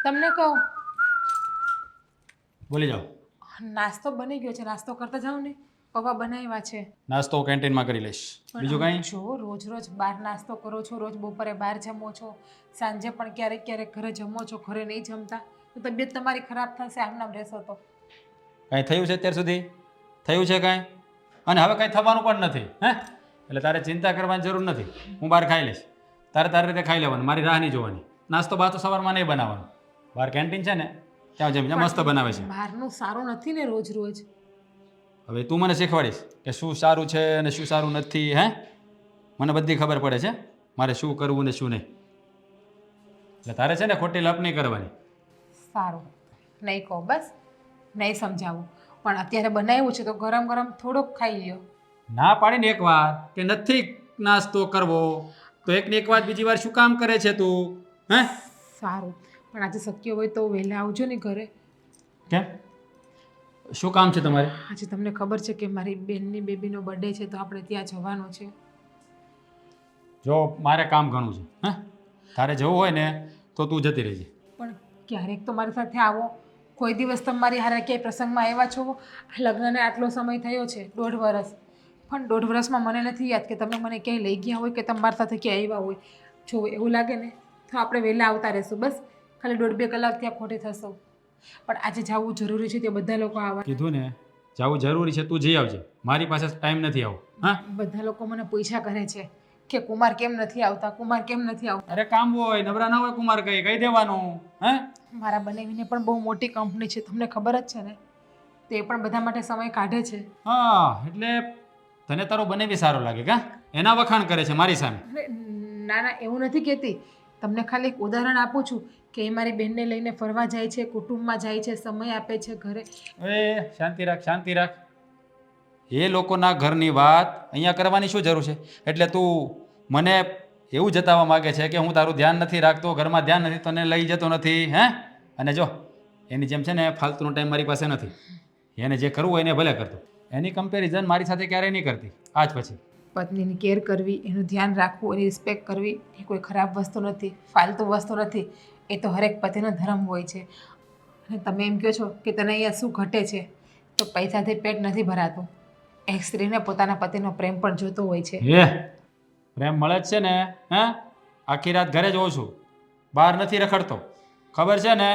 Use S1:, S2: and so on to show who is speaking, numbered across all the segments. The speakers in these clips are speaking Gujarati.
S1: તમને કહું,
S2: બોલી જાઓ.
S1: નાસ્તો બની ગયો છે, નાસ્તો કરતા જાઓ ને. પપ્પા બનાવ્યા છે.
S2: નાસ્તો કેન્ટીનમાં કરી લઈશ. બીજું કાંઈ?
S1: જો રોજ રોજ બહાર નાસ્તો કરો છો, રોજ બપોરે બહાર જમો છો, સાંજે પણ ક્યારેક ક્યારેક ઘરે જમો છો, ઘરે નહીં જમતા તો તબિયત તમારી ખરાબ થશે. આમનામ રહેશો તો
S2: કાંઈ થયું છે અત્યાર સુધી? થયું છે કાંઈ? અને હવે કાંઈ થવાનું પણ નથી. હે એટલે તારે ચિંતા કરવાની જરૂર નથી. હું બહાર ખાઈ લઈશ. તારી રીતે ખાઈ લેવાનું, મારી રાહ નહીં જોવાની. નાસ્તો બાસ્તો સવારમાં નહીં બનાવવાનો. બહાર કેન્ટીન છે ને ત્યાં જમીને મસ્ત બનાવે છે.
S1: બહારનું સારું નથી ને રોજ રોજ.
S2: હવે તું મને શીખવાડીશ કે શું સારું છે અને શું સારું નથી. હે મને બધી ખબર પડે છે મારે શું કરવું ને શું નહીં. એટલે તારે છે ને ખોટી લપ નહીં કરવાની.
S1: સારું, નહીં કહો, બસ નહીં સમજાવું. પણ અત્યારે બનાવ્યું છે તો ગરમ ગરમ થોડોક ખાઈ લ્યો.
S2: ના પાડીને એક વાર કે નથી નાસ્તો કરવો તો એકની એક વાત બીજી વાર શું કામ કરે છે તું? હે
S1: સારું, પણ આજે શક્ય હોય તો વહેલા આવજો ને ઘરે.
S2: કેમ? શું કામ છે તમારે?
S1: આજે તમને ખબર છે કે મારી બેનની બેબીનો બર્થડે છે તો આપણે ત્યાં જવાનું છે.
S2: જો મારે કામ ઘણું છે. હે તારે જવું હોય ને તો તું જતી રહેજે.
S1: પણ ક્યારેક તો મારી સાથે આવો. કોઈ દિવસ તમારી હારે ક્યાંય પ્રસંગમાં આવ્યા છો? લગ્નને આટલો સમય થયો છે, 1.5 વર્ષ. પણ 1.5 વર્ષમાં મને નથી યાદ કે તમે મને ક્યાંય લઈ ગયા હોય કે તમારી સાથે ક્યાંય આવ્યા હોય. જો એવું લાગે ને તો આપણે વહેલા આવતા રહીશું. બસ ખાલી 1.5-2 કલાક ત્યાં ખોટી થશો. પણ આજે જવું જરૂરી છે, તે બધા લોકો આવવા.
S2: કીધું ને જવું જરૂરી છે, તું જઈ આવજે. મારી પાસે ટાઈમ નથી આવો. હા
S1: બધા લોકો મને પૂછ્યા કરે છે કે કુમાર કેમ નથી આવતા, કુમાર કેમ નથી આવતા.
S2: અરે કામ હોય, નવરા ના હોય કુમાર કહી દેવાનું. હે
S1: મારા બનાવીને પણ બહુ મોટી કંપની છે, તમને ખબર જ છે ને. તે પણ બધા માટે સમય કાઢે છે.
S2: હા એટલે તને તારો બનેવી સારો લાગે કા? એના વખાણ કરે છે મારી સામે.
S1: અરે ના ના, એવું નથી કહેતી. તમને ખાલી એક ઉદાહરણ આપું છું કે એ મારી બહેનને લઈને ફરવા જાય છે, કુટુંબમાં જાય છે, સમય આપે છે ઘરે.
S2: એ શાંતિ રાખ, શાંતિ રાખ. એ લોકોના ઘરની વાત અહીંયા કરવાની શું જરૂર છે? એટલે તું મને એવું જતાવવા માગે છે કે હું તારું ધ્યાન નથી રાખતો, ઘરમાં ધ્યાન નથી, તને લઈ જતો નથી. હે અને જો એની જેમ છે ને ફાલતુનો ટાઈમ મારી પાસે નથી. એને જે કરવું હોય એને ભલે કરતો. એની કમ્પેરિઝન મારી સાથે ક્યારેય નહીં કરતી આજ પછી.
S1: પત્નીની કેર કરવી, એનું ધ્યાન રાખવું, એની રિસ્પેક્ટ કરવી એ કોઈ ખરાબ વસ્તુ નથી, ફાલતુ વસ્તુ નથી. એ તો હરેક પતિનો ધર્મ હોય છે. અને તમે એમ કહો છો કે તને અહીંયા શું ઘટે છે, તો પૈસાથી પેટ નથી ભરાતું. એક સ્ત્રીને પોતાના પતિનો પ્રેમ પણ જોતો હોય છે.
S2: એ પ્રેમ મળે જ છે ને. હે આખી રાત ઘરે જ હોઉં છું, બહાર નથી રખડતો. ખબર છે ને?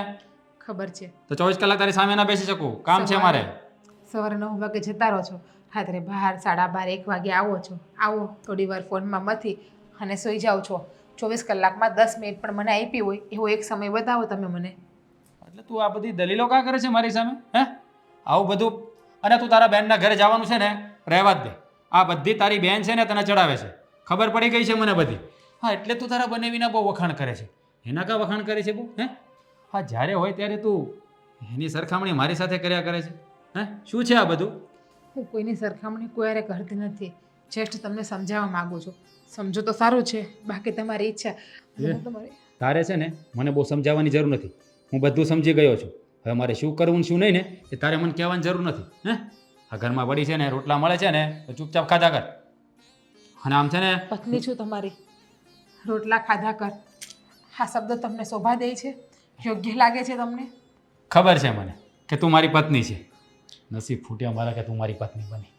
S1: ખબર છે.
S2: તો 24 કલાક તારી સામે ના બેસી શકું, કામ છે મારે.
S1: સવારે 9 વાગે જતા રહો છો, રાત્રે 12, 12:30, 1 વાગે આવો છો. આવો થોડી વાર ફોનમાં મથી અને સૂઈ જાઓ છો. 24 કલાકમાં 10 મિનિટ પણ મને આપી હોય એવો એક સમય બતાવો તમે મને.
S2: એટલે તું આ બધી દલીલો કા કરે છે મારી સામે? હે આવું બધું? અને તું તારા બહેનના ઘરે જવાનું છે ને, રહેવા જ દે. આ બધી તારી બહેન છે ને તને ચડાવે છે, ખબર પડી ગઈ છે મને બધી. હા એટલે તું તારા બનેવીના બહુ વખાણ કરે છે. એના કા વખાણ કરે છે બહુ? હે હા જ્યારે હોય ત્યારે તું એની સરખામણી મારી સાથે કર્યા કરે છે. હે શું છે આ બધું?
S1: હું કોઈની સરખામણી કોઈ હારે કરતી નથી. જસ્ટ તમને સમજાવવા માગું છું. સમજો તો સારું છે, બાકી તમારી ઈચ્છા. અને હું તમારી
S2: તારે છે ને મને બહુ સમજાવવાની જરૂર નથી. હું બધું સમજી ગયો છું. હવે મારે શું કરવું ને શું નહીં ને એ તારે મને કહેવાની જરૂર નથી. હે આ ઘરમાં વળી છે ને રોટલા મળે છે ને તો ચૂપચાપ ખાધા કર. અને આમ છે ને
S1: પત્ની છું તમારી, રોટલા ખાધા કર. આ શબ્દ તમને શોભા દે છે? યોગ્ય લાગે છે તમને?
S2: ખબર છે મને કે તું મારી પત્ની છે. નસીબ ફૂટ્યા મારા કે તું મારી પત્ની બની.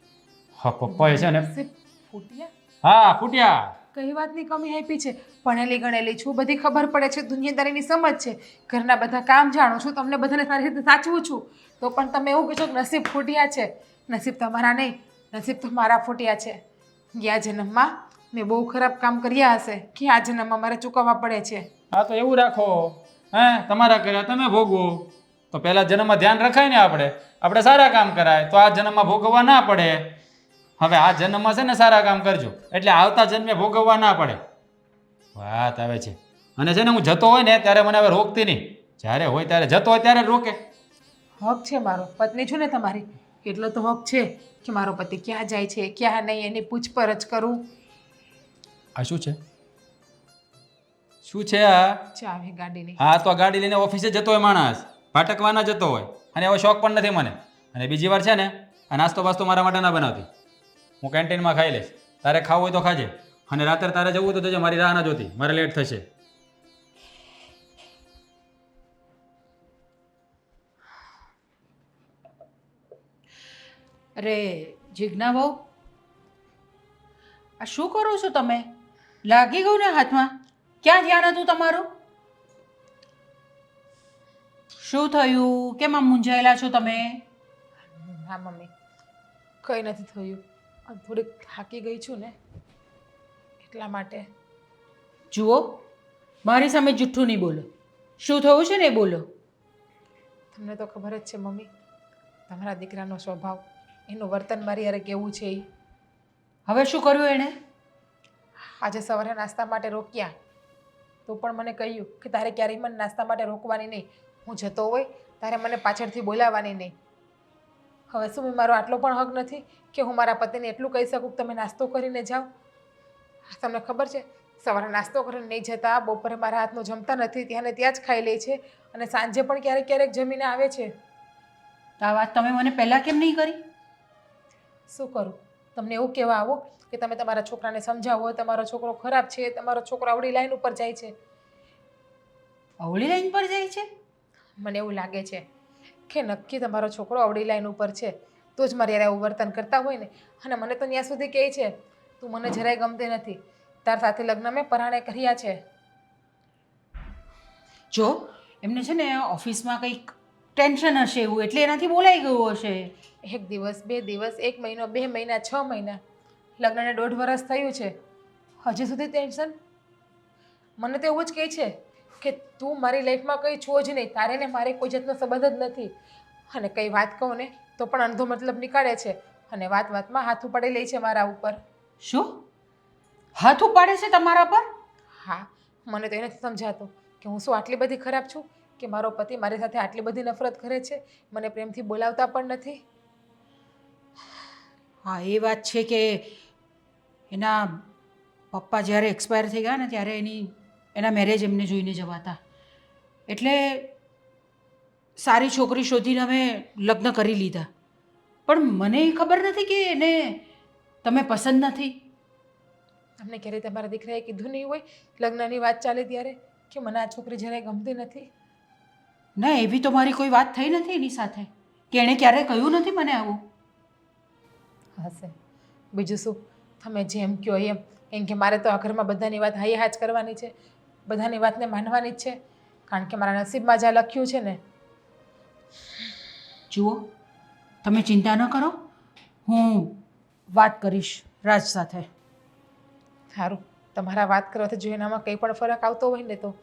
S2: હા પપ્પાએ છે ને
S1: નસીબ ફૂટ્યા?
S2: હા ફૂટ્યા.
S1: કઈ વાતની કમી આપી છે? ભણેલી ગણેલી છું, બધી ખબર પડે છે, દુનિયાદારીની સમજ છે, ઘરના બધા કામ જાણું છું, તમને બધાને સારી રીતે સાચવું છું, તો પણ તમે એવું કહો છો કે નસીબ ફૂટ્યા છે. નસીબ તમારા નહીં, નસીબ તો મારા ફૂટ્યા છે. ગયા જન્મમાં મેં બહુ ખરાબ કામ કર્યા હશે કે આ જન્મમાં મારે ચૂકવવા પડે છે.
S2: હા તો એવું રાખો. હે તમારા કર્યા તમે ભોગવો. તો પહેલા જન્મમાં ધ્યાન રખાય ને આપણે સારા કામ કરાય તો આ જન્મમાં ભોગવવા ના પડે. હવે આ જન્મમાં છે ને સારા કામ કરજો એટલે આવતા જન્મે ભોગવવા ના પડે. વાત આવે છે. અને છે ને હું જતો હોય ને ત્યારે મને હવે રોકતી નહીં. જ્યારે હોય ત્યારે જતો હોય ત્યારે જ રોકે.
S1: હક છે મારો, પત્ની છું ને તમારી, એટલો તો હક છે કે મારો પતિ ક્યાં જાય છે ક્યાં નહીં એની પૂછપરછ કરું.
S2: આ શું છે? શું છે આ?
S1: ચાવી ગાડીની.
S2: હા તો આ ગાડી લઈને ઓફિસે જતો હોય માણસ, ભટકવાના જતો હોય. અને એવો શોખ પણ નથી મને. અને બીજી વાર છે ને આ નાસ્તો બાસ્તો મારા માટે ના બનાવતી. હું કેન્ટીનમાં ખાઈ લઈશ. તારે ખાવું હોય તો ખાજે. અને રાત્રે તારે જવું તો જજે, મારી રાહ ના જોતી, મારે લેટ થશે.
S3: અરે જીજ્ઞા બહુ, આ શું કરો છો તમે? લાગી ગયું ને હાથમાં? ક્યાં ધ્યાન હતું તમારું? શું થયું? કેમ આમ મૂંઝાયેલા છો તમે?
S1: હા મમ્મી, કંઈ નથી થયું. આ થોડીક થાકી ગઈ છું ને એટલા માટે.
S3: જુઓ, મારી સામે જુઠ્ઠું નહીં બોલો. શું થયું છે ને એ બોલો.
S1: તમને તો ખબર જ છે મમ્મી, તમારા દીકરાનો સ્વભાવ, એનું વર્તન મારી યારે કેવું છે એ.
S3: હવે શું કર્યું એણે?
S1: આજે સવારે નાસ્તા માટે રોક્યા તો પણ મને કહ્યું કે તારે ક્યારેય મને નાસ્તા માટે રોકવાની નહીં. હું જતો હોય તારે મને પાછળથી બોલાવવાની નહીં. હવે શું મેં મારો આટલો પણ હક નથી કે હું મારા પતિને એટલું કહી શકું કે તમે નાસ્તો કરીને જાઓ? તમને ખબર છે, સવારે નાસ્તો કરીને નહીં જતા, બપોરે મારા હાથનું જમતા નથી, ત્યાં ને ત્યાં જ ખાઈ લે છે અને સાંજે પણ ક્યારેક ક્યારેક જમીને આવે છે.
S3: તો આ વાત તમે મને પહેલાં કેમ નહીં કરી?
S1: શું કરું? તમને એવું કહેવા આવો કે તમે તમારા છોકરાને સમજાવો તમારો છોકરો ખરાબ છે, તમારો છોકરો આવડી લાઈન ઉપર જાય છે.
S3: અવળી લાઈન પર જાય છે?
S1: મને એવું લાગે છે કે નક્કી તમારો છોકરો અવળી લાઈન ઉપર છે, તો જ મારે યાર એવું વર્તન કરતા હોય ને. અને મને તો ત્યાં સુધી કહે છે તું મને જરાય ગમતી નથી, તાર સાથે લગ્ન મેં પરાણે કર્યા છે.
S3: જો એમને છે ને ઓફિસમાં કંઈક ટેન્શન હશે એવું, એટલે એનાથી બોલાઈ ગયું હશે.
S1: 1 દિવસ 2 દિવસ 1 મહિનો 2 મહિના 6 મહિના, લગ્નને 1.5 વર્ષ થયું છે, હજી સુધી ટેન્શન? મને તો એવું જ કહે છે કે તું મારી લાઈફમાં કંઈ છો જ નહીં, તારે ને મારે કોઈ જાતનો સંબંધ જ નથી. અને કંઈ વાત કહું ને તો પણ અડધો મતલબ નીકાળે છે અને વાત વાતમાં હાથ ઉપાડી લે છે મારા ઉપર.
S3: શું હાથ ઉપાડે છે તમારા પર?
S1: હા, મને તો એ નથી સમજાતું કે હું શું આટલી બધી ખરાબ છું કે મારો પતિ મારી સાથે આટલી બધી નફરત કરે છે, મને પ્રેમથી બોલાવતા પણ નથી.
S3: હા, એ વાત છે કે એના પપ્પા જ્યારે એક્સપાયર થઈ ગયા ને ત્યારે એના મેરેજ એમને જોઈને જવાતા, એટલે સારી છોકરી શોધીને અમે લગ્ન કરી લીધા. પણ મને ખબર નથી કે એને તમે પસંદ નથી.
S1: તમને ક્યારેય તમારા દીકરાએ કીધું નહીં હોય લગ્નની વાત ચાલે ત્યારે કે મને આ છોકરી જરાય ગમતી નથી?
S3: ના, એવી તો મારી કોઈ વાત થઈ નથી એની સાથે કે એણે ક્યારેય કહ્યું નથી મને આવું.
S1: હશે, બીજું શું? તમે જેમ કહો એમ કે મારે તો આ ઘરમાં બધાની વાત હાઈ હાજ કરવાની છે, બધાની વાતને માનવાની જ છે, કારણ કે મારા નસીબમાં જ્યાં લખ્યું છે ને.
S3: જુઓ, તમે ચિંતા ન કરો, હું વાત કરીશ રાજ સાથે.
S1: સારું, તમારા વાત કરવાથી જો એનામાં કંઈ પણ ફરક આવતો હોય ને તો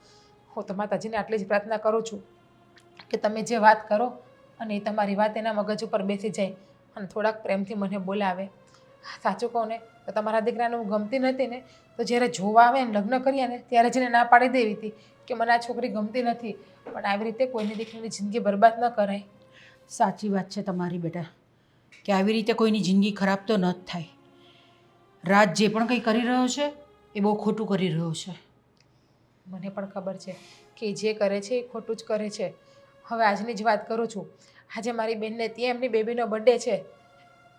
S1: હું તો માતાજીને આટલી જ પ્રાર્થના કરું છું કે તમે જે વાત કરો અને એ તમારી વાત એના મગજ ઉપર બેસી જાય અને થોડાક પ્રેમથી મને બોલાવે. સાચું કહું ને તો તમારા દીકરાને હું ગમતી નથી ને તો જ્યારે જોવા આવે ને લગ્ન કર્યા ને ત્યારે જ એને ના પાડી દેવી હતી કે મને આ છોકરી ગમતી નથી. પણ આવી રીતે કોઈની દીકરીની જિંદગી બરબાદ ન કરાય.
S3: સાચી વાત છે તમારી બેટા, કે આવી રીતે કોઈની જિંદગી ખરાબ તો ન જ થાય. રાજ જે પણ કંઈ કરી રહ્યો છે એ બહુ ખોટું કરી રહ્યો છે.
S1: મને પણ ખબર છે કે જે કરે છે એ ખોટું જ કરે છે. હવે આજની જ વાત કરું છું. આજે મારી બેનને ત્યાં એમની બેબીનો બર્થડે છે,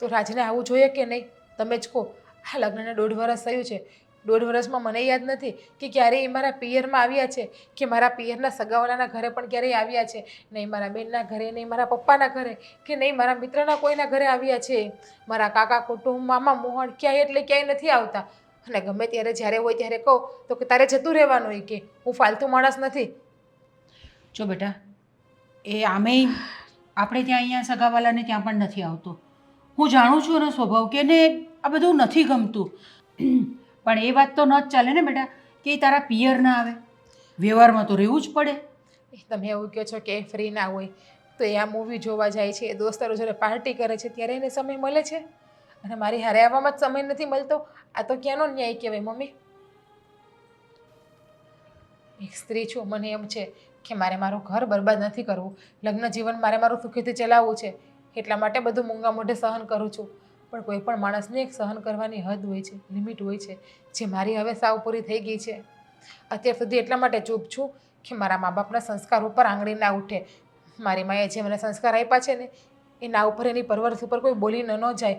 S1: તો રાજને આવવું જોઈએ કે નહીં? તમે જ કહો. આ લગ્નને 1.5 વર્ષ થયું છે, 1.5 વર્ષમાં મને યાદ નથી કે ક્યારેય એ મારા પિયરમાં આવ્યા છે કે મારા પિયરના સગાવાલાના ઘરે પણ ક્યારેય આવ્યા છે. નહીં મારા બેનના ઘરે, નહીં મારા પપ્પાના ઘરે, કે નહીં મારા મિત્રના કોઈના ઘરે આવ્યા છે. મારા કાકા કુટુંબ, મામા મોહણ ક્યાંય એટલે ક્યાંય નથી આવતા. અને ગમે ત્યારે જ્યારે હોય ત્યારે કહો તો કે તારે જતું રહેવાનું હોય કે હું ફાલતુ માણસ નથી.
S3: જો બેટા, એ આમેય આપણે ત્યાં અહીંયા સગાવાલાને ત્યાં પણ નથી આવતો. હું જાણું છું એનો સ્વભાવ કે એને આ બધું નથી ગમતું, પણ એ વાત તો ન જ ચાલે ને બેટા કે એ તારા પિયર ના આવે. વ્યવહારમાં તો રહેવું જ પડે.
S1: તમે એવું કહો છો કે એ ફ્રી ના હોય તો એ આ મૂવી જોવા જાય છે, દોસ્તારો જોડે પાર્ટી કરે છે, ત્યારે એને સમય મળે છે અને મારી હારે આવવામાં જ સમય નથી મળતો. આ તો ક્યાંનો ન્યાય કહેવાય મમ્મી? એક સ્ત્રી છું, મને એમ છે કે મારે મારું ઘર બરબાદ નથી કરવું, લગ્ન જીવન મારે મારું સુખીથી ચલાવવું છે, એટલા માટે બધું મૂંગા મોઢે સહન કરું છું. પણ કોઈ પણ માણસને એક સહન કરવાની હદ હોય છે, લિમિટ હોય છે, જે મારી હવે સાવ પૂરી થઈ ગઈ છે. અત્યાર સુધી એટલા માટે ચૂપ છું કે મારા મા બાપના સંસ્કાર ઉપર આંગળી ના ઉઠે. મારી માએ જે મને સંસ્કાર આપ્યા છે ને એના ઉપર, એની પરવરિશ ઉપર કોઈ બોલીને ન જાય,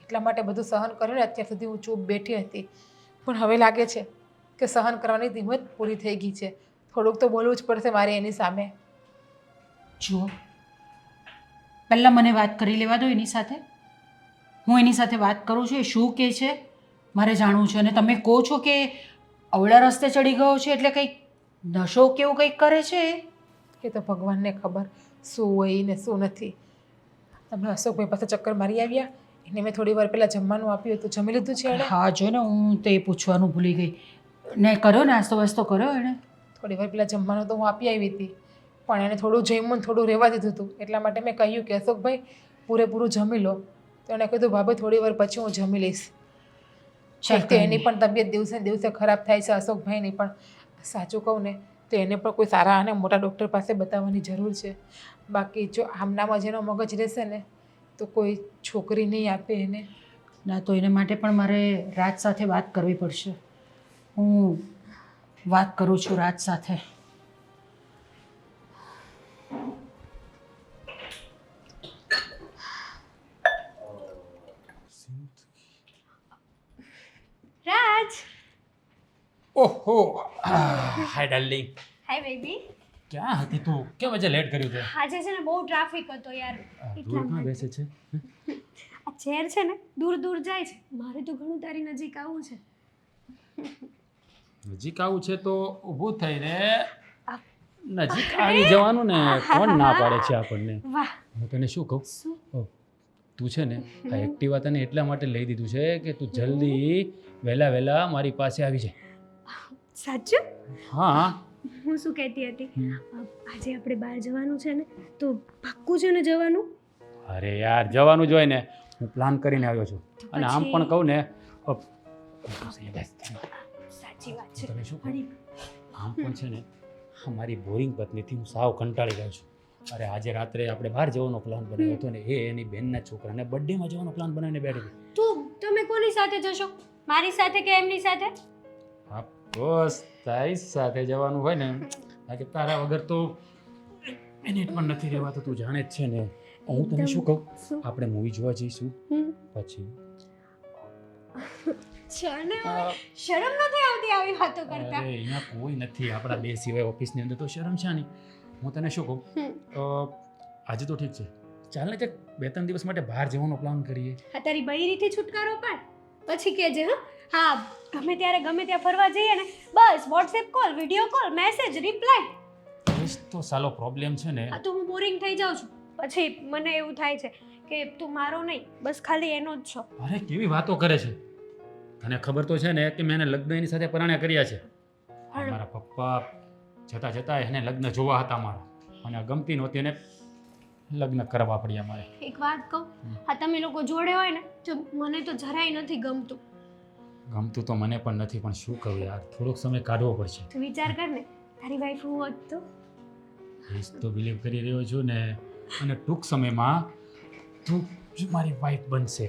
S1: એટલા માટે બધું સહન કરીને અત્યાર સુધી હું ચૂપ બેઠી હતી. પણ હવે લાગે છે કે સહન કરવાની હિંમત પૂરી થઈ ગઈ છે. થોડુંક તો બોલવું જ પડશે મારે એની સામે.
S3: જુઓ, પહેલાં મને વાત કરી લેવા દો એની સાથે, હું એની સાથે વાત કરું છું એ શું કહે છે મારે જાણવું છે. અને તમે કહો છો કે અવળા રસ્તે ચડી ગયો છે એટલે કંઈક નશો કેવું કંઈક કરે છે એ?
S1: એ તો ભગવાનને ખબર શું હોય ને શું નથી. તમે અશોકભાઈ પાસે ચક્કર મારી આવ્યા, એને મેં થોડી વાર પહેલાં જમવાનું આપ્યું હતું, જમી લીધું છે એણે?
S3: હા જો ને હું તે પૂછવાનું ભૂલી ગઈ. ને કર્યો નાસ્તો વાસ્તો કર્યો એણે?
S1: થોડી વાર પહેલાં જમવાનું તો હું આપી આવી હતી, પણ એને થોડું જમ્યું ને થોડું રહેવા દીધું હતું. એટલા માટે મેં કહ્યું કે અશોકભાઈ પૂરેપૂરું જમી લો. તો એણે કીધું ભાભી થોડી વાર પછી હું જમી લઈશ.
S3: ચાલ
S1: કે એની પણ તબિયત દિવસે ને દિવસે ખરાબ થાય છે અશોકભાઈની પણ. સાચું કહું ને તો એને પણ કોઈ સારા અને મોટા ડૉક્ટર પાસે બતાવવાની જરૂર છે. બાકી જો આમનામાં જેનો મગજ રહેશે ને તો કોઈ છોકરી નહીં આપે એને.
S3: ના તો એના માટે પણ મારે રાજ સાથે વાત કરવી પડશે. હું વાત કરું છું રાજ સાથે.
S4: રાજ,
S2: ઓહો હાય ડાર્લિંગ,
S4: હાય બેબી.
S2: ક્યાં હતી તું? કેમ આજે લેટ કર્યું તે?
S4: આજે છે ને બહુ ટ્રાફિક હતો યાર.
S2: દૂર ક્યાં બેસે છે?
S4: આ ચેર છે ને દૂર દૂર જાય છે. મારે તો ઘણું તારી નજીક આવવું છે.
S2: નજીક આવું છે તો ઊભું થઈને નજીક આવી જવાનું ને. કોણ ના પાડે છે આપણને?
S4: વાહ,
S2: હું તને શું કહું,
S4: શું?
S2: તું છે ને આ એક્ટિવા તને એટલા માટે લઈ દીધું છે કે તું જલ્દી વહેલા મારી પાસે આવી જાય.
S4: સાચું?
S2: હા.
S4: હું શું કહેતી હતી, આજે આપણે બહાર જવાનું છે ને, તો પાક્કું છે ને જવાનું?
S2: અરે યાર જવાનું જ હોય ને. હું પ્લાન કરીને આવ્યો છું. અને આમ
S4: પછી?
S2: પણ કહું ને
S4: સાચી વાત છે.
S2: તને શું કહું,
S4: પણ
S2: આમ પણ છે ને મારી બોરિંગ પત્નીથી હું સાવ કંટાળી ગયો છું. અરે આજે રાત્રે આપણે બહાર જવાનો પ્લાન બનાવ્યો હતો ને એ એની બેનના છોકરાને બર્થડેમાં જવાનો પ્લાન બનાવીને બેઠી હતી.
S4: તમે કોની સાથે જશો? મારી સાથે કે એમની સાથે?
S2: હા બસ તારી સાથે જવાનું હોય ને, કારણ કે તારા વગર તો મિનિટ પણ નથી રહેવાતું. તું જાણે જ છે ને. હું તને શું કહું,
S4: શું?
S2: આપણે મૂવી જોવા જઈશું
S4: હમ.
S2: પછી
S4: શરમ નથી આવતી આવી વાતો
S2: અરે
S4: કરતા?
S2: અહીંયા કોઈ નથી આપણા બે સિવાય ઓફિસની અંદર, તો શરમ છે નહીં. હું તને શું કહું, આજે તો ઠીક છે, ચાલ ને 2-3 દિવસ માટે બહાર જવાનો પ્લાન કરીએ.
S4: હા, તારી બૈરીથી છુટકારો પાડ પછી કહેજે. હા, ગમે ત્યારે ગમે ત્યાં ફરવા જઈએ ને, બસ WhatsApp call, video call, message, reply.
S2: એ જ તો સાલો પ્રોબ્લેમ છે ને.
S4: આ તો હું બોરિંગ થઈ જાઉં છું. પછી મને એવું થાય છે કે તું મારો નહીં, બસ ખાલી એનો જ છો.
S2: અરે કેવી વાતો કરે છે. તને ખબર તો છે ને કે મેં એને લગ્ન એની સાથે પરણ્યા કર્યા છે.
S4: પણ
S2: મારા પપ્પા છતાં એને લગ્ન જોવા હતા મારા, અને ગમતી નહોતી અને લગ્ન કરવા પડ્યા મારે.
S4: એક વાત કહું, આ તમે લોકો જોડે હોય ને તો મને તો જરાય નથી ગમતું.
S2: ગમતું તો મને પણ નથી, પણ શું કહું યાર, થોડોક સમય કાઢવો પડશે.
S4: તું વિચાર કર ને, તારી વાઈફ હું હોત તો.
S2: એ જ તો બિલીવ કરી રહ્યો છું ને. અને ટૂંક સમયમાં તું જ મારી વાઈફ બનશે.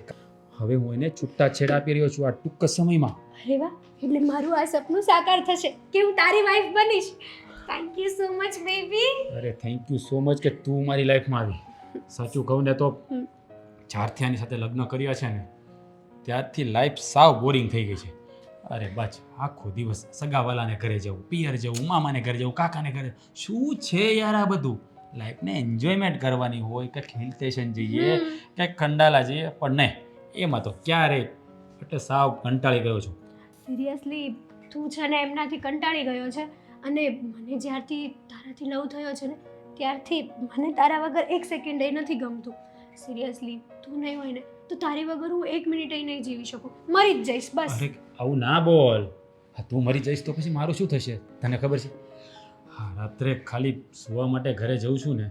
S2: હવે હું એને છૂટા છેડા આપી રહ્યો છું આ ટૂંક સમયમાં.
S4: અરે વાહ, એટલે મારું આ સપનું સાકાર થશે કે હું તારી વાઈફ બનીશ. Thank you so much baby.
S2: અરે થેન્ક યુ સો મચ કે તું મારી લાઈફમાં આવી. સાચું કહું ને તો જ્યારથી આની સાથે લગ્ન કર્યા છે ને ત્યારથી લાઈફ સાવ બોરિંગ થઈ ગઈ છે. અરે બસ આખો દિવસ સગાવાલાને ઘરે જવું, પિયર જવું, મામાને ઘરે જવું, કાકાને ઘરે. શું છે યાર આ બધું? લાઈફને એન્જોયમેન્ટ કરવાની હોય, કંઈક હિલ સ્ટેશન જઈએ, કંઈક ખંડાલા જઈએ, પણ નહીં, એમાં તો ક્યારે એટલે સાવ કંટાળી ગયો છું.
S4: સિરિયસલી તું છે ને એમનાથી કંટાળી ગયો છે. અને મને જ્યારથી તારાથી લવ થયો છે ને ત્યારથી મને તારા વગર એક સેકન્ડ એ નથી ગમતું. સિરિયસલી તું નહીં હોય ને તો તારી વગર હું 1 મિનિટ નહીં જીવી શકું, મરી જ જઈશ બસ.
S2: અરે આવું ના બોલ. હા તું મરી જઈશ તો પછી મારું શું થશે તને ખબર છે? હા રાત્રે ખાલી સુવા માટે ઘરે જઉં છું ને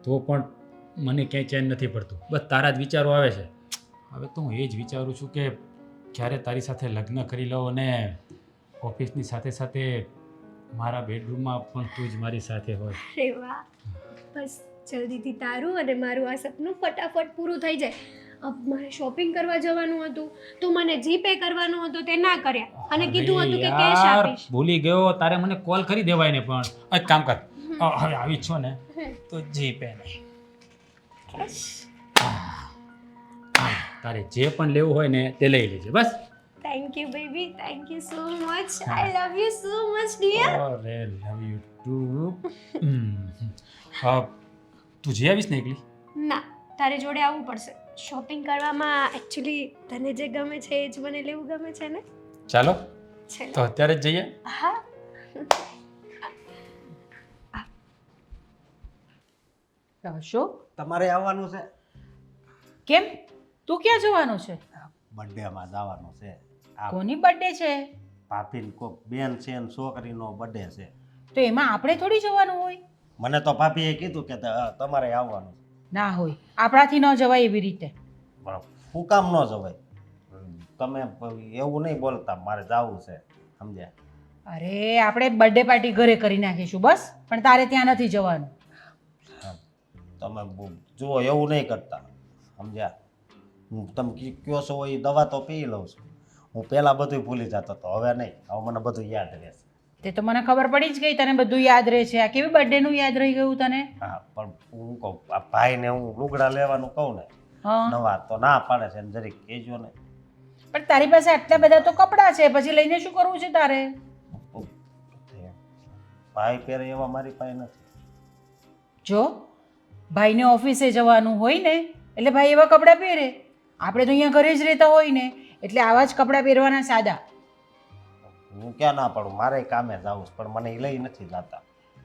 S2: તો પણ મને ક્યાંય ચેન નથી પડતું. બસ તારા જ વિચારો આવે છે. હવે તો હું એ જ વિચારું છું કે ક્યારે તારી સાથે લગ્ન કરી લઉં અને ઓફિસની સાથે સાથે મારા બેડરૂમમાં પણ તું જ મારી સાથે હોય.
S4: અરે વાહ, બસ જલ્દીથી તારું અને મારું આ સપનું ફટાફટ પૂરું થઈ જાય. મારે શોપિંગ કરવા જવાનું હતું તો મને જીપે કરવાનું હતું, તે ના કર્યા અને કીધું હતું કે કેશ આપીશ.
S2: ભૂલી ગયો, તારે મને કોલ કરી દેવાય ને. પણ એક કામ કર, હવે આવી જ છો ને તો જીપે નહીં, તારે જે પણ લેવું હોય ને તે લઈ લેજે બસ.
S4: Thank you baby, thank you so much. I love you so much dear.
S2: અરે લવ યુ ટુ. તું જઈ આવીશ ને એકલી?
S4: ના, તારે જોડે આવવું પડશે. શોપિંગ કરવામાં એકચ્યુઅલી તને જે ગમે છે એ જ મને લેવું ગમે છે ને
S2: ચાલો
S4: છે ને?
S2: તો અત્યારે જ જઈએ.
S4: હા
S3: અશોક
S5: તમારે આવવાનું છે
S3: કેમ તું ક્યાં જવાનું છે?
S5: બર્થડેમાં જવાનું છે. આ
S3: કોની બર્થડે છે?
S5: ભાભીની કોક બેન છે ને છોકરીનો બર્થડે છે.
S3: તો એમાં આપણે થોડી જવાનું હોય?
S5: મને તો ભાભીએ કીધું કે તમારે આવવાનું છે.
S3: ના હોય, આપણાથી ન જવાય એવી રીતે.
S5: પણ શું કામ ન જવાય? તમે એવું નહીં બોલતા, મારે જવું છે, સમજ્યા?
S3: અરે આપણે બર્થડે પાર્ટી ઘરે કરી નાખીશું બસ, પણ તારે ત્યાં નથી જવાનું.
S5: તમે જુઓ એવું નહીં કરતા, સમજ્યા? હું તમે કયો છો એ દવા તો પી લઉં છું. હું પહેલાં બધું ભૂલી જતો હતો, હવે નહીં, હવે મને બધું યાદ રહેશે.
S3: તે તો મને ખબર પડી જ ગઈ તને બધું યાદ રહે છે. આ કેવી બર્થડેનું યાદ રહી ગયું તને?
S5: હા, પણ હું કહું આ ભાઈને હું લુગડા લેવાનું કહું ને
S3: હા,
S5: નવા, તો ના પાડે છે ને, જરીક કહેજો ને.
S3: પણ તારી પાસે આટલા બધા તો કપડાં છે, પછી લઈને શું કરવું છે તારે?
S5: ભાઈ પહેરે એવા મારી પાસે નથી.
S3: જો ભાઈને ઓફિસે જવાનું હોય ને એટલે ભાઈ એવા કપડાં પહેરે. આપણે તો અહીંયા ઘરે જ રહેતા હોય ને એટલે આવા જ કપડાં પહેરવાના સાદા.
S5: હું ક્યાં ના પાડું, મારે કામે જવું છે, પણ મને એ લઈ નથી જતા.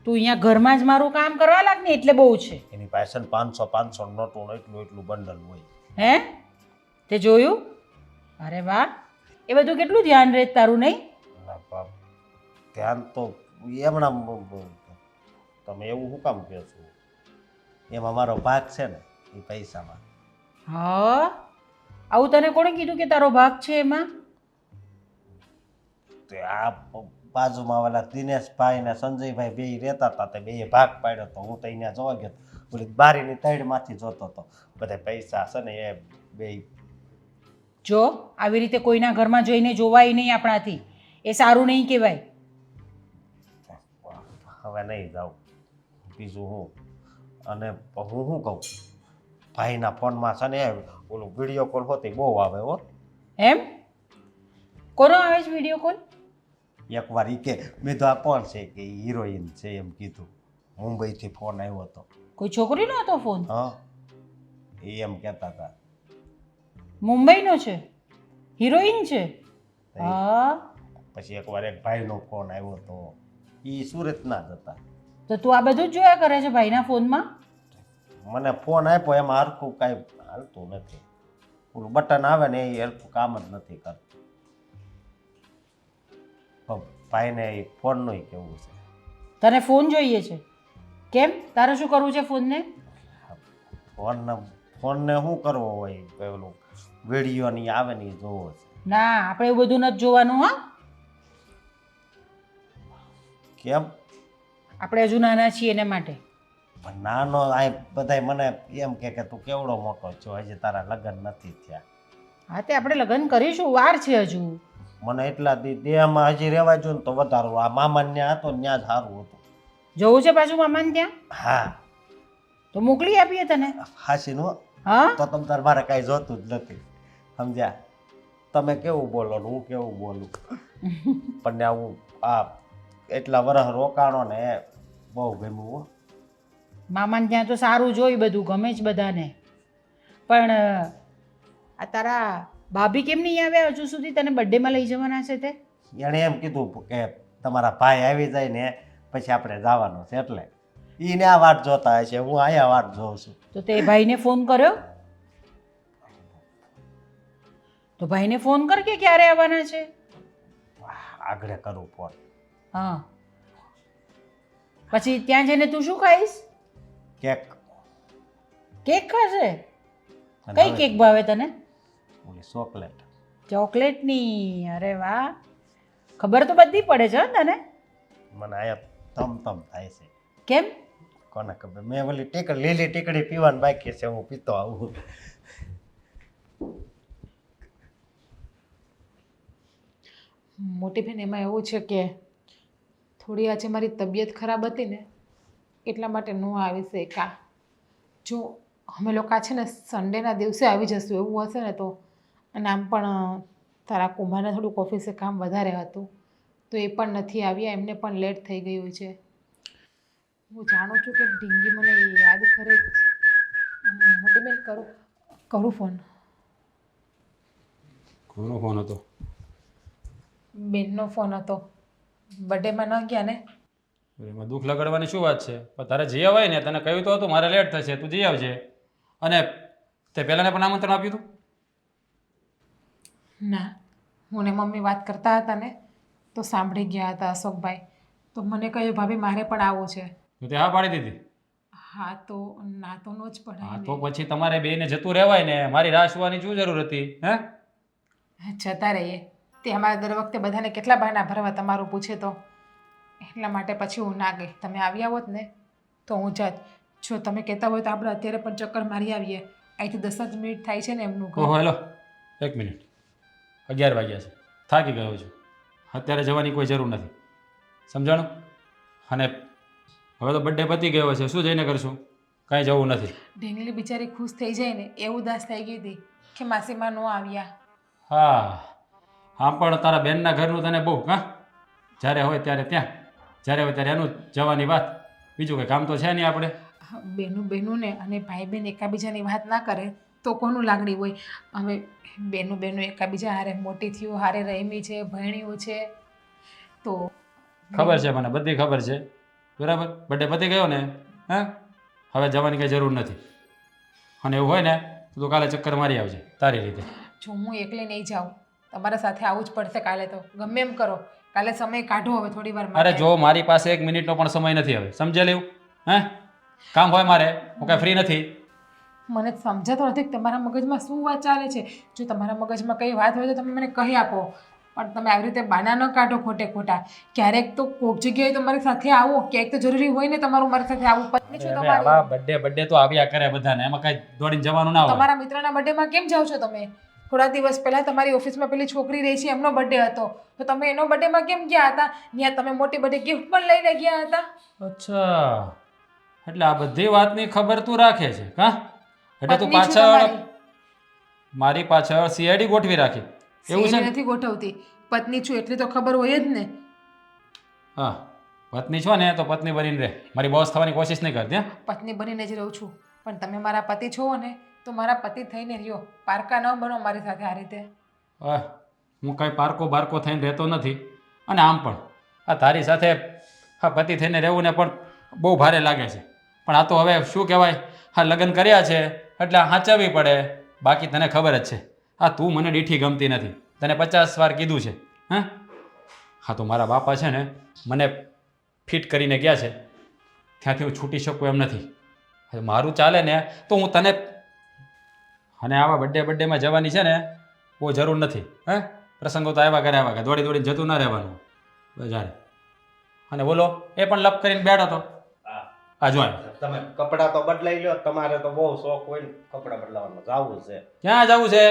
S3: તું અહીંયા ઘરમાં જ મારું કામ કરવા લાગ ને એટલે બહુ છે.
S5: એની પાસે 500 નોટું એટલું બંડલ હોય.
S3: હે તે જોયું? અરે વાહ, એ બધું કેટલું ધ્યાન રહે તારું નહીં?
S5: ના બાપ, ધ્યાન તો એમણા તમે એવું શું કામ કહો છો? એમાં મારો ભાગ છે ને એ પૈસામાં.
S3: હા, આવું તને કોણે કીધું કે તારો ભાગ છે એમાં?
S5: તો આ બાજુમાં ઓલા દિનેશભાઈ ને સંજયભાઈ બે રહેતા હતા, તે બે ભાગ પાડ્યો તો હું તો અહીંયા જોવા ગયો. ઓલી બારીની તળમાંથી જોતો હતો. બધા પૈસા છે ને એ બે.
S3: જો આવી રીતે કોઈના ઘરમાં જઈને જોવાય નહીં આપણાથી, એ સારું નહીં કહેવાય.
S5: હવે નહીં જાઉં. બીજું હું અને હું શું કહું, ભાઈના ફોનમાં છે ને ઓલું વિડીયો કોલ હોતી બહુ આવે હો.
S3: એમ? કોનો આવે છે વિડીયો કોલ?
S5: એકવાર ઈ કે મેં તો આ કોણ છે કે હિરોઈન છે એમ કીધું. મુંબઈથી ફોન આવ્યો હતો.
S3: કોઈ છોકરીનો હતો ફોન?
S5: હા, એ એમ કહેતા હતા.
S3: મુંબઈનો છે? હિરોઈન છે? હા.
S5: પછી એકવાર એક ભાઈનો ફોન આવ્યો હતો, એ સુરતના જ હતા.
S3: તો તું આ બધું જ જોયા કરે છે ભાઈના ફોનમાં?
S5: મને ફોન આપ્યો એમાં હરખું કાંઈ હાલતું નથી. ઓલું બટન આવે ને એ હરખું કામ જ નથી કરતું. ભાઈને એ ફોનનું કેવું છે.
S3: તને ફોન જોઈએ છે? કેમ, તારે શું કરવું છે ફોનને?
S5: ફોનને શું કરવો હોય, પેલું વિડીયો ની આવે ને એ જોવો છે.
S3: ના, આપણે એવું બધું નથી જોવાનું. હા,
S5: કેમ?
S3: આપણે હજુ નાના છીએ એના માટે.
S5: પણ નાનો આ બધાય મને એમ કે તું કેવડો મોટો છો, હજી તારા લગ્ન નથી થયા.
S3: હા, તે આપણે લગ્ન કરીશું, વાર છે હજુ.
S5: મને એટલા દેહમાં હજી રહેવા જો ને તો વધારું. આ મામા ત્યાં હતો ત્યાં જ સારું હતું.
S3: જવું છે પાછું મામાને ત્યાં?
S5: હા,
S3: તો મોકલી આપીએ તને.
S5: હાસી નો
S3: હા,
S5: તો તમ તાર મારે કાંઈ જોતું જ નથી, સમજ્યા? તમે કેવું બોલો ને હું કેવું બોલું, પણ હું આ એટલા વર્ષ રોકાણો ને એ બહુ ગમ્યું હો.
S3: મામાને ત્યાં તો સારું જોઈ, બધું ગમે જ બધાને. પણ આ તારા ભાભી કેમ નહીં આવ્યા હજુ સુધી? તને બર્થડેમાં લઈ જવાના છે તે?
S5: એણે એમ કીધું કે તમારા ભાઈ આવી જાય ને પછી આપણે જવાનું છે, એટલે એને આ વાટ જોતા હશે, હું અહીંયા વાટ જોઉં છું.
S3: તો તે ભાઈને ફોન કર્યો? તો ભાઈને ફોન કર કે ક્યારે આવવાના છે.
S5: આગળ કરું ફોન.
S3: હા, પછી ત્યાં જઈને તું શું ખાઈશ?
S5: કેક.
S3: કેક ખાશે?
S5: અને
S3: કઈ
S5: હવે
S3: કેક ભાવે તને?
S5: ઓલી ચોકલેટ.
S3: ચોકલેટની? અરે વાહ, ખબર તો બધી પડે છે હો તને.
S5: મને આયા તમ થાય છે.
S3: કેમ?
S5: કોને ખબર, મેં ઓલી લીલી ટીકડી પીવાનું બાકી છે, હું પીતો આવું.
S1: મોટી બેન, એમાં એવું છે કે થોડી આજે મારી તબિયત ખરાબ હતી ને એટલા માટે ન આવી શકા. જો અમે લોકો છે ને સન્ડેના દિવસે આવી જશું એવું હશે ને તો, અને આમ પણ તારા કુમારને થોડુંક ઓફિસે કામ વધારે હતું તો એ પણ નથી આવ્યા, એમને પણ લેટ થઈ ગયું છે. હું જાણું છું કે ઢીંગી મને યાદ કરે. મોટી બેન, કરું ફોન.
S2: કોનો ફોન હતો?
S1: બેનનો ફોન હતો. બર્થડેમાં ન ગયા ને?
S2: એમાં દુઃખ લગાડવાની શું વાત છે? પણ તારે જઈ અવાય ને, તને કહ્યું તો હતું મારે લેટ થશે, તું જઈ આવજે. અને તે પહેલાંને પણ આમંત્રણ આપ્યું હતું?
S1: ના, હું ને મમ્મી વાત કરતા હતા ને તો સાંભળી ગયા હતા અશોકભાઈ. તો મને કહ્યું ભાભી મારે પણ આવવું છે.
S2: તો તે હા પાડી દીધી?
S1: હા તો ના તો નો જ
S2: હા
S1: પડાય
S2: તો
S1: ને.
S2: પછી તમારે બેને જતું રહેવાય ને, મારી રાહ જોવાની શું જરૂર હતી? હે?
S1: જતા રહીએ. તે અમારે દર વખતે બધાને કેટલા બહાના ભરવા તમારું પૂછે તો. એટલા માટે પછી હું ના ગઈ. તમે આવ્યા હોત ને તો હું જાત. જો તમે કહેતા હોય તો આપણે અત્યારે પણ ચક્કર મારી આવીએ. અહીંથી 10 જ મિનિટ થાય છે ને એમનું ઘર.
S2: ઓહો હેલો, 1 મિનિટ. 11 વાગ્યા છે, થાકી ગયો છું. અત્યારે જવાની કોઈ જરૂર નથી, સમજાણું? અને હવે તો બર્થડે પતી ગયો છે, શું જઈને કરશું? કાંઈ જવું નથી.
S1: ઢીંગલી બિચારી ખુશ થઈ જાય ને એવું ઉદાસ થઈ ગઈ હતી કે માસીમાં ન આવ્યા.
S2: હા, આમ પણ તારા બેનના ઘરનું તને બહુ, હા? જ્યારે હોય ત્યારે ત્યાં, જ્યારે હોય ત્યારે એનું જ જવાની વાત. બીજું કંઈ કામ તો છે નહીં આપણે.
S1: બેનું ને અને ભાઈ બહેન એકાબીજાની વાત ના કરે તો કોનું લાગણી હોય? હવે બેનું એકાબીજા હારે મોટી થયું, હારે રમી છે, ભણ્યું છે, તો
S2: ખબર છે મને, બધી ખબર છે, બરાબર. બર્થડે પતી ગયો ને, હા? હવે જવાની કંઈ જરૂર નથી. અને એવું હોય ને તો તું કાલે ચક્કર મારી આવજે તારી રીતે.
S1: જો હું એકલી નહીં જાઉં, તમારા સાથે આવવું જ પડશે કાલે. તો ગમે એમ કરો, કાલે સમય કાઢો હવે થોડી વાર
S2: અરે જો મારી પાસે 1 મિનિટનો પણ સમય નથી હવે, સમજે લેવું? હે? કામ હોય મારે, હું કાંઈ ફ્રી નથી.
S1: મને સમજાતો નથી કે તમારા મગજમાં શું વાત ચાલે છે. જો તમારા મગજમાં કઈ વાત હોય તો તમે મને કહી આપો, પણ તમે આવી રીતે બાના ન કાઢો ખોટે ખોટા. ક્યારેક તો કોઈક જગ્યાએ તમારી સાથે આવો, ક્યાંક તો જરૂરી હોય ને તમારું મારી સાથે આવું. પત્ની છો
S2: હવે
S1: તમારી.
S2: આવા બર્થડે તો આવ્યા કરે બધાને, એમાં કાંઈ દોડીને જવાનું ના હોય.
S1: તમારા મિત્રના બર્થડેમાં કેમ જાઓ છો તમે? થોડા દિવસ પહેલા તમારી ઓફિસમાં પેલી છોકરી રહી છે એમનો બર્થડે હતો, તો તમે એનો બર્થડેમાં કેમ ગયા હતા? ત્યાં તમે મોટી બર્થડે ગિફ્ટ પણ લઈને ગયા હતા.
S2: અચ્છા, એટલે આ બધી વાતની ખબર તું રાખે છે, હા? એટલે તું
S1: પત્ની છું
S2: પાછળ
S1: તમારી.
S2: મારી પાછળ સીઆઈડી ગોઠવી રાખી એવું છે
S1: સીએડી
S2: ને?
S1: નથી ગોઠવતી. પત્ની છું એટલી તો ખબર હોય જ ને.
S2: હા, પત્ની છો ને તો પત્ની બનીને રહે, મારી બોસ થવાની કોશિશ નહીં કરતી. હા,
S1: પત્ની બનીને જ રહું છું, પણ તમે મારા પતિ છો ને તો મારા પતિ થઈને રહ્યો. પારકા ન બનો મારી સાથે આ રીતે.
S2: હું કાંઈ પારકો બારકો થઈને રહેતો નથી. અને આમ પણ આ તારી સાથે હા પતિ થઈને રહેવું ને પણ બહુ ભારે લાગે છે. પણ આ તો હવે શું કહેવાય, હા લગ્ન કર્યા છે એટલે હાચવવી પડે. બાકી તને ખબર જ છે, હા તું મને દીઠી ગમતી નથી, તને 50 વાર કીધું છે. હા તો મારા બાપા છે ને મને ફિટ કરીને ગયા છે, ત્યાંથી હું છૂટી શકું એમ નથી. હવે મારું ચાલે ને તો હું તને, અને આવા બર્થડેમાં જવાની છે ને બહુ જરૂર નથી. પ્રસંગો તો આવ્યા કરે દોડી દોડીને જતું ના રહેવાનું બજારે. અને બોલો એ પણ લપ કરીને બેઠો હતો.
S5: હા,
S2: આ જો
S5: તમે કપડાં તો બદલાઈ લ્યો, તમારે તો બહુ શોખ હોય ને કપડાં બદલાવાનો. જાવું છે
S2: ક્યાં જવું છે?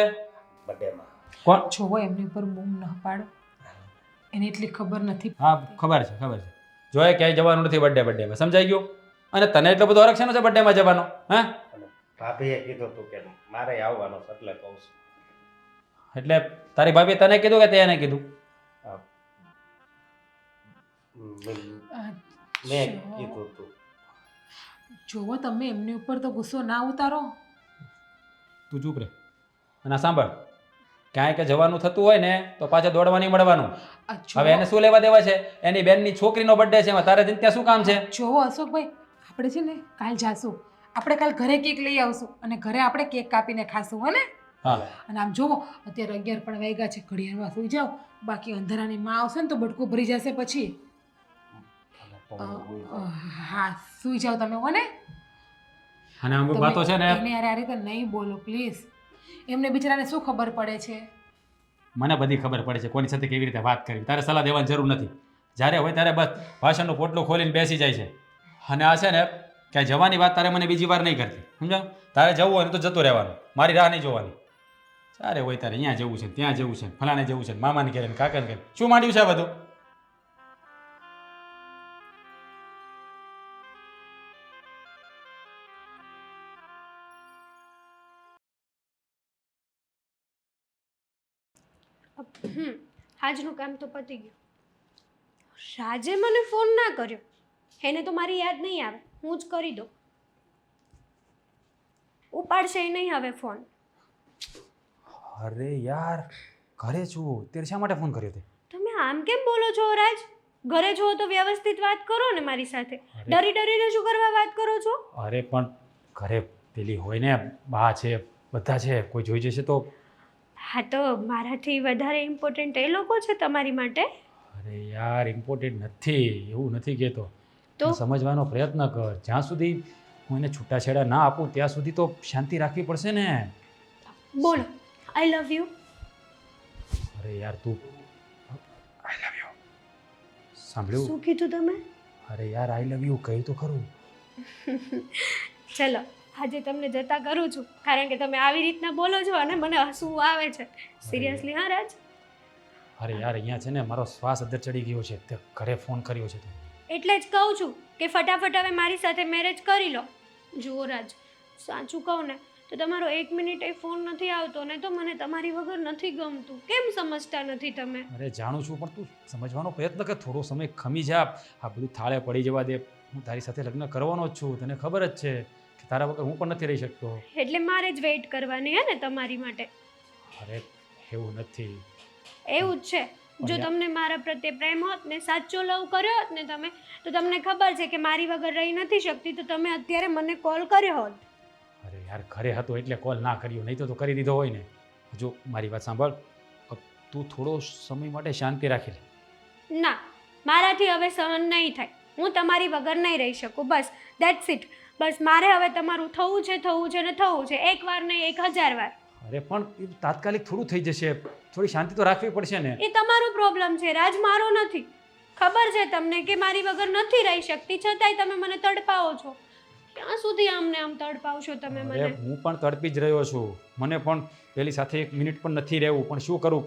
S5: બર્થડેમાં.
S2: કોણ?
S1: જોવો એમની ઉપર બૂમ ન પાડો, એને એટલી ખબર નથી.
S2: હા ખબર છે. જોએ ક્યાંય જવાનું નથી બર્થડેમાં, સમજાઈ ગયું? અને તને એટલો બધો હરખ છે ને બર્થડેમાં જવાનો? હા,
S5: અને ભાભીએ કીધું તું કે મારે આવવાનું છે એટલે કહું છું.
S2: એટલે તારી ભાભી તને કીધું કે તે એને કીધું?
S5: હા. મેં કીધું તું.
S1: જોવો તમે એમની ઉપર તો ગુસ્સો ના ઉતારો.
S2: તું ચૂપ રહે. અને સાંભળ, ક્યાંય કે જવાનું થતું હોય ને તો પાછા દોડવાની મળવાનું. હવે એને શું લેવા દેવા છે? એની બેનની છોકરીનો બર્થડે છે, એમાં તારે ત્યાં શું કામ છે?
S1: જોવો અશોકભાઈ, આપણે છે ને કાલ જાશું, આપણે કાલ ઘરે કેક લઈ આવશું અને ઘરે આપણે કેક કાપીને ખાશું, હો ને?
S2: હા,
S1: અને આમ જોવો અત્યારે 11 પણ વાગ્યા છે, ઘડિયાળમાં સુઈ જાઓ, બાકી અંધારાની માં આવશે ને તો બટકું ભરી જશે પછી. હા સુઈ જાઓ તમે, હો ને?
S2: અને અમુક વાતો છે ને
S1: એને યાર આ રીતે નહીં બોલો પ્લીઝ. એમને બિચારાને શું ખબર પડે છે?
S2: મને બધી ખબર પડે છે કોની સાથે કેવી રીતે વાત કરવી. તારે સલાહ દેવાની જરૂર નથી. જ્યારે હોય ત્યારે બસ ભાષણનું પોટલું ખોલીને બેસી જાય છે. અને આ છે ને ક્યાંય જવાની વાત તારે મને બીજી વાર નહીં કરતી, સમજાવ? તારે જવું હોય ને તો જતું રહેવાનું, મારી રાહ નહીં જોવાની. ચારે હોય તારે અહીંયા જવું છે, ત્યાં જવું છે, ફલાણે જવું છે, મામાને ઘરે ને કાકાને ઘરે. શું માંડ્યું છે આ બધું?
S4: આજનું કામ તો પતી ગયું. રાજે મને ફોન ના કર્યો, એને તો મારી યાદ નહીં આવે, હું જ કરી દઉં. ઉપાડશે નહીં હવે ફોન.
S2: અરે યાર ઘરે છું ત્યારે શા માટે ફોન કર્યો તે
S4: તમે આમ કેમ બોલો છો રાજ? ઘરે છો તો વ્યવસ્થિત વાત કરો ને મારી સાથે. ડરી ડરીને શું કરવા વાત કરો છો?
S2: અરે પણ ઘરે પેલી હોય ને બા છે બધા છે કોઈ જોઈ જશે તો
S4: હા તો મારાથી વધારે ઇમ્પોર્ટન્ટ એ લોકો છે તમારી માટે.
S2: અરે યાર ઇમ્પોર્ટન્ટ નથી એવું નથી કહેતો
S4: તો?
S2: તું સમજવાનો પ્રયત્ન કર જ્યાં સુધી હું એને છૂટાછેડા ના આપું ત્યાં સુધી તો શાંતિ રાખવી પડશે ને
S4: બોલો આઈ લવ યુ.
S2: અરે યાર તું આઈ લવ યુ સાંભળ્યું
S4: શું કીધું તમે?
S2: અરે યાર આઈ લવ યુ કહ્યું તો ખરું
S4: ચલો આજે તમને જતા કરું છું કારણ કે તમે આવી રીતના બોલો છો અને મને હસવું આવે છે. સિરિયસલી હા રાજ?
S2: અરે યાર અહીંયા છે ને મારો શ્વાસ અદ્દર ચડી ગયો છે તે ઘરે ફોન કર્યો છે તું
S4: એટલે જ કહું છું કે ફટાફટ હવે મારી સાથે મેરેજ કરી લો. જુઓ રાજ સાચું કહું ને તો તમારો 1 મિનિટ એ ફોન નથી આવતો ને તો મને તમારી વગર નથી ગમતું. કેમ સમજતા નથી તમે?
S2: અરે જાણું છું પણ તું સમજવાનો પ્રયત્ન કર થોડો સમય ખમી જા આ બધું થાળે પડી જવા દે હું તારી સાથે લગ્ન કરવાનો જ છું તને ખબર જ છે કે તારા વગર હું પણ નથી રહી શકતો.
S4: એટલે મારે જ વેઇટ કરવાની હે ને તમારી માટે?
S2: અરે એવું નથી
S4: એવું જ છે. જો તમને મારા પ્રત્યે પ્રેમ હોત ને સાચો લવ કર્યો હોત ને તમે તો તમને ખબર છે કે મારી વગર રહી નથી શકતી તો તમે અત્યારે મને કોલ કર્યો હોત.
S2: અરે યાર ઘરે હતો એટલે કોલ ના કર્યો નહીં તો કરી દીધો હોય ને. જો મારી વાત સાંભળ તું થોડો સમય માટે શાંતિ રાખી લે.
S4: ના મારાથી હવે સહન નહીં થાય. હું તમારી વગર નહીં રહી શકું. બસ દેટ્સ ઇટ. બસ મારે હવે તમારું થવું છે ને થવું છે. એકવાર નહીં 1000 વાર.
S2: અરે પણ એ તાત્કાલિક થોડું થઈ જશે થોડી શાંતિ તો રાખવી પડશે ને.
S4: એ તમારો પ્રોબ્લેમ છે રાજ મારો નથી. ખબર છે તમને કે મારી વગર નથી રહી શકતી છતાંય તમે મને તડપાવો છો. ક્યાં સુધી આમને આમ તડપાવશો તમે
S2: અરે
S4: મને?
S2: હું પણ તડપી જ રહ્યો છું મને પણ પેલી સાથે 1 મિનિટ પણ નથી રહેવું પણ શું કરું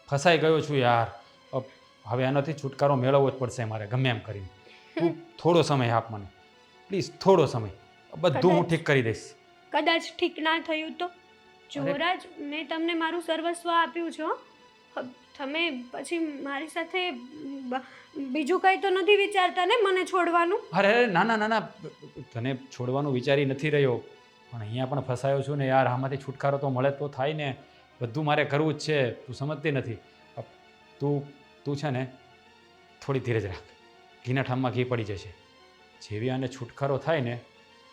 S2: ફસાઈ ગયો છું યાર. હવે આનાથી છુટકારો મેળવવો જ પડશે મારે ગમે એમ કરીને. તું થોડો સમય આપ મને પ્લીઝ થોડો સમય બધું હું ઠીક કરી દઈશ.
S4: કદાચ ઠીક ના થયું તો? જોરાજ મેં તમને મારું સર્વસ્વ આપ્યું છે હો. તમે પછી મારી સાથે બીજું કંઈ તો નથી વિચારતા ને મને છોડવાનું?
S2: અરે ના ના ના ના તને છોડવાનું વિચારી નથી રહ્યો પણ અહીંયા પણ ફસાયો છું ને યાર આમાંથી છુટકારો તો મળે તો થાય ને. બધું મારે કરવું જ છે તું સમજતી નથી. તું છે ને થોડી ધીરજ રાખ ઘીના ઠામમાં ઘી પડી જશે. જેવી આને છુટકારો થાય ને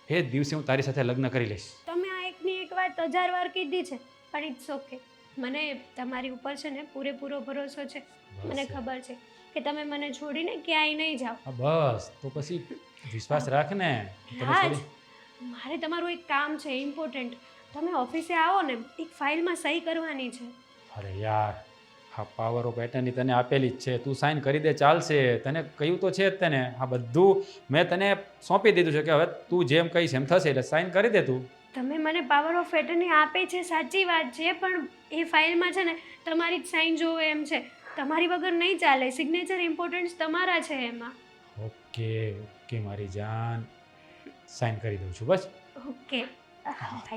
S2: એ જ દિવસે હું તારી સાથે લગ્ન કરી લઈશ.
S4: તમે આ એકની એક વાત 1000 વાર કીધી છે પણ ઇટ્સ ઓકે. મને તમારી ઉપર છે ને પૂરેપૂરો ભરોસો છે. મને ખબર છે કે તમે મને છોડીને ક્યાંય નહીં જાઓ.
S2: બસ તો પછી વિશ્વાસ રાખ ને.
S4: હા મારે તમારું એક કામ છે ઇમ્પોર્ટન્ટ. તમે ઓફિસે આવો ને એક ફાઇલમાં સહી કરવાની છે.
S2: અરે યાર હા પાવર ઓફ એટર્ની તને આપેલી જ છે તું સાઇન કરી દે ચાલશે. તને કહ્યું તો છે જ તને આ બધું મેં તને સોંપી દીધું છે કે હવે તું જેમ કહીશ એમ થશે એટલે સાઇન કરી દે તું.
S4: તમે મને પાવર ઓફ એટર્ની આપી છે સાચી વાત છે પણ એ ફાઇલમાં છે ને તમારી જ સાઇન જોવે એમ છે. તમારી વગર નહીં ચાલે. સિગ્નેચર ઇમ્પોર્ટન્સ તમારા છે એમાં.
S2: ઓકે ઓકે મારી જાન સાઇન કરી દઉં છું બસ.
S4: ઓકે